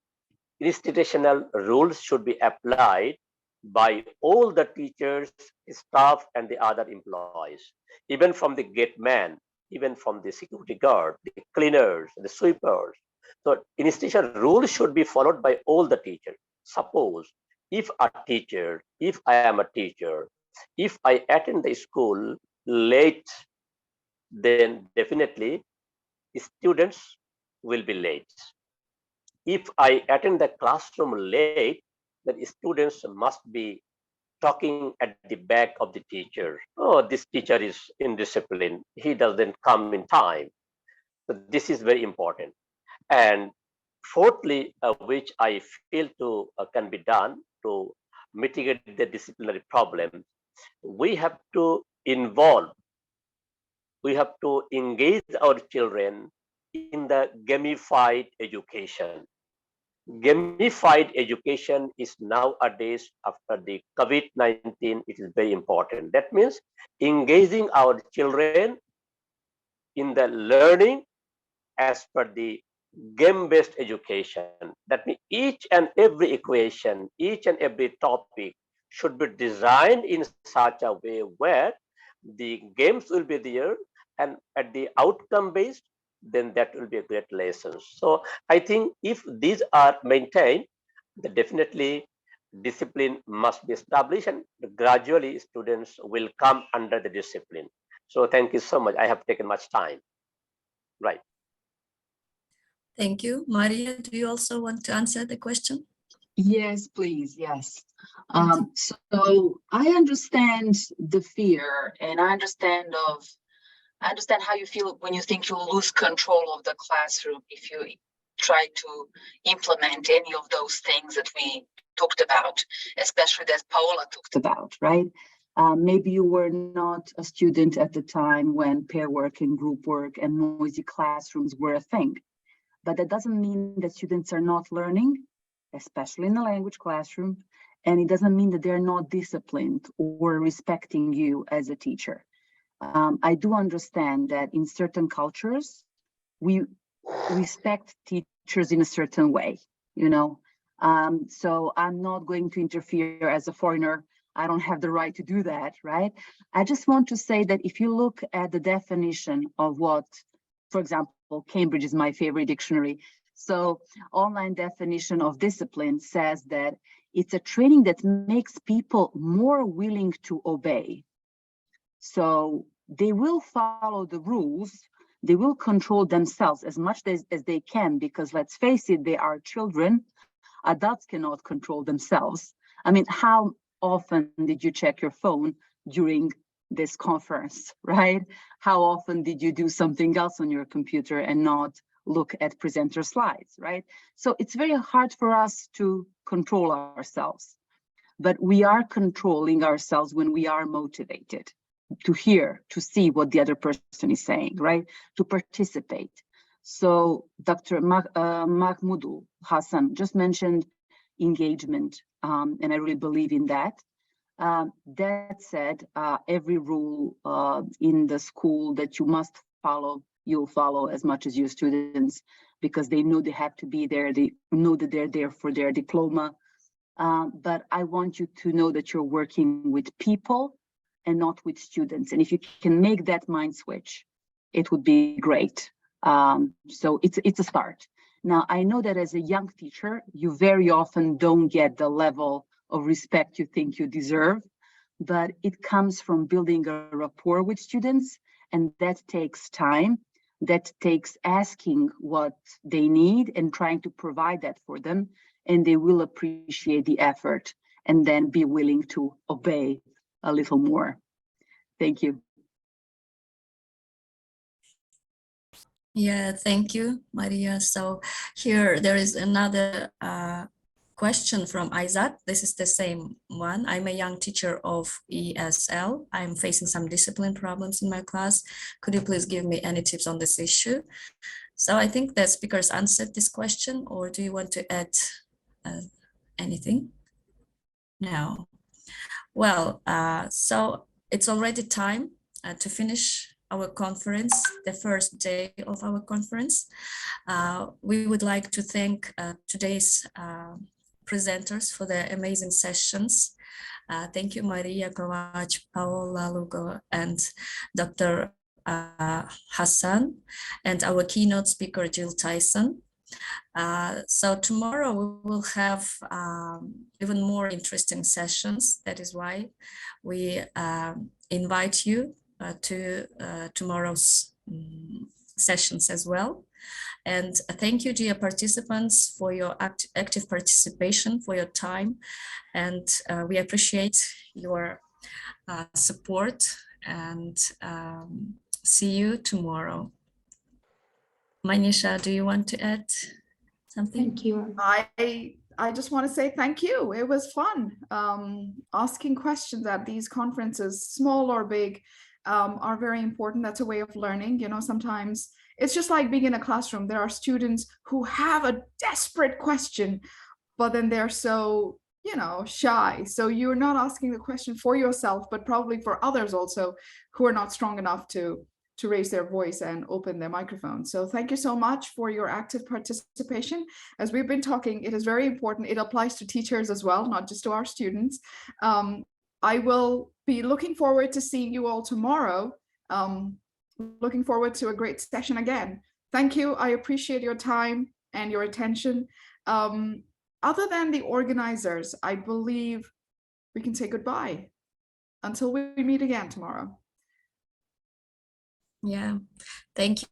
Speaker 7: institutional rules should be applied by all the teachers, staff, and the other employees, even from the gate man, even from the security guard, the cleaners, the sweepers. So institutional rules should be followed by all the teachers. Suppose if I am a teacher, if I attend the school late, then definitely students will be late. If I attend the classroom late, then students must be talking at the back of the teacher. Oh, this teacher is indisciplined. He doesn't come in time. So this is very important. And fourthly, which I feel to can be done to mitigate the disciplinary problem, we have to involve, we have to engage our children in the gamified education. Gamified education is nowadays, after the COVID-19, it is very important. That means engaging our children in the learning as per the game-based education. That means each and every equation, each and every topic should be designed in such a way where the games will be there, and at the outcome based, then that will be a great lesson. So I think if these are maintained, then definitely discipline must be established, and gradually students will come under the discipline. So thank you so much. I have taken much time. Right.
Speaker 2: Thank you. Maria, do you also want to answer the question?
Speaker 9: Yes, please. Yes. So I understand the fear, and I understand how you feel when you think you'll lose control of the classroom if you try to implement any of those things that we talked about, especially that Paola talked about, right? Maybe you were not a student at the time when pair work and group work and noisy classrooms were a thing. But that doesn't mean that students are not learning, especially in the language classroom. And it doesn't mean that they're not disciplined or respecting you as a teacher. I do understand that in certain cultures, we respect teachers in a certain way, you know. So I'm not going to interfere as a foreigner. I don't have the right to do that, right? I just want to say that if you look at the definition of what, for example, Cambridge is my favorite dictionary. So online definition of discipline says that it's a training that makes people more willing to obey. So they will follow the rules, they will control themselves as much as they can, because let's face it, they are children. Adults cannot control themselves. I mean, how often did you check your phone during this conference, right? How often did you do something else on your computer and not look at presenter slides, right? So it's very hard for us to control ourselves, but we are controlling ourselves when we are motivated to hear, to see what the other person is saying, right? To participate. So Dr. Mahmoudul Hassan just mentioned engagement, and I really believe in that. That said, every rule in the school that you must follow, you'll follow as much as your students, because they know they have to be there. They know that they're there for their diploma. But I want you to know that you're working with people and not with students. And if you can make that mind switch, it would be great. So it's a start. Now, I know that as a young teacher, you very often don't get the level of respect you think you deserve, but it comes from building a rapport with students, and that takes time. That takes asking what they need and trying to provide that for them, and they will appreciate the effort and then be willing to obey a little more. Thank you.
Speaker 2: Yeah, thank you, Maria. So here there is another question from Aizat. This is the same one. I'm a young teacher of ESL. I'm facing some discipline problems in my class. Could you please give me any tips on this issue? So I think the speakers answered this question, or do you want to add anything? No. Well, so it's already time to finish our conference, the first day of our conference. We would like to thank today's presenters for their amazing sessions. Thank you, Maria Kovac, Paola Lugo, and Dr. Hassan, and our keynote speaker, Jill Tyson. So tomorrow we will have even more interesting sessions. That is why we invite you to tomorrow's sessions as well. And thank you, dear participants, for your active participation, for your time. And we appreciate your support, and see you tomorrow. Manisha, do you want to add something?
Speaker 1: I I just want to say thank you. It was fun. Asking questions at these conferences, small or big, are very important. That's a way of learning. You know, sometimes it's just like being in a classroom. There are students who have a desperate question, but then they're so, you know, shy. So you're not asking the question for yourself, but probably for others also who are not strong enough to raise their voice and open their microphone. So thank you so much for your active participation. As we've been talking, it is very important. It applies to teachers as well, not just to our students. I will be looking forward to seeing you all tomorrow. Looking forward to a great session again. Thank you. I appreciate your time and your attention. Other than the organizers, I believe we can say goodbye until we meet again tomorrow.
Speaker 2: Yeah, thank you.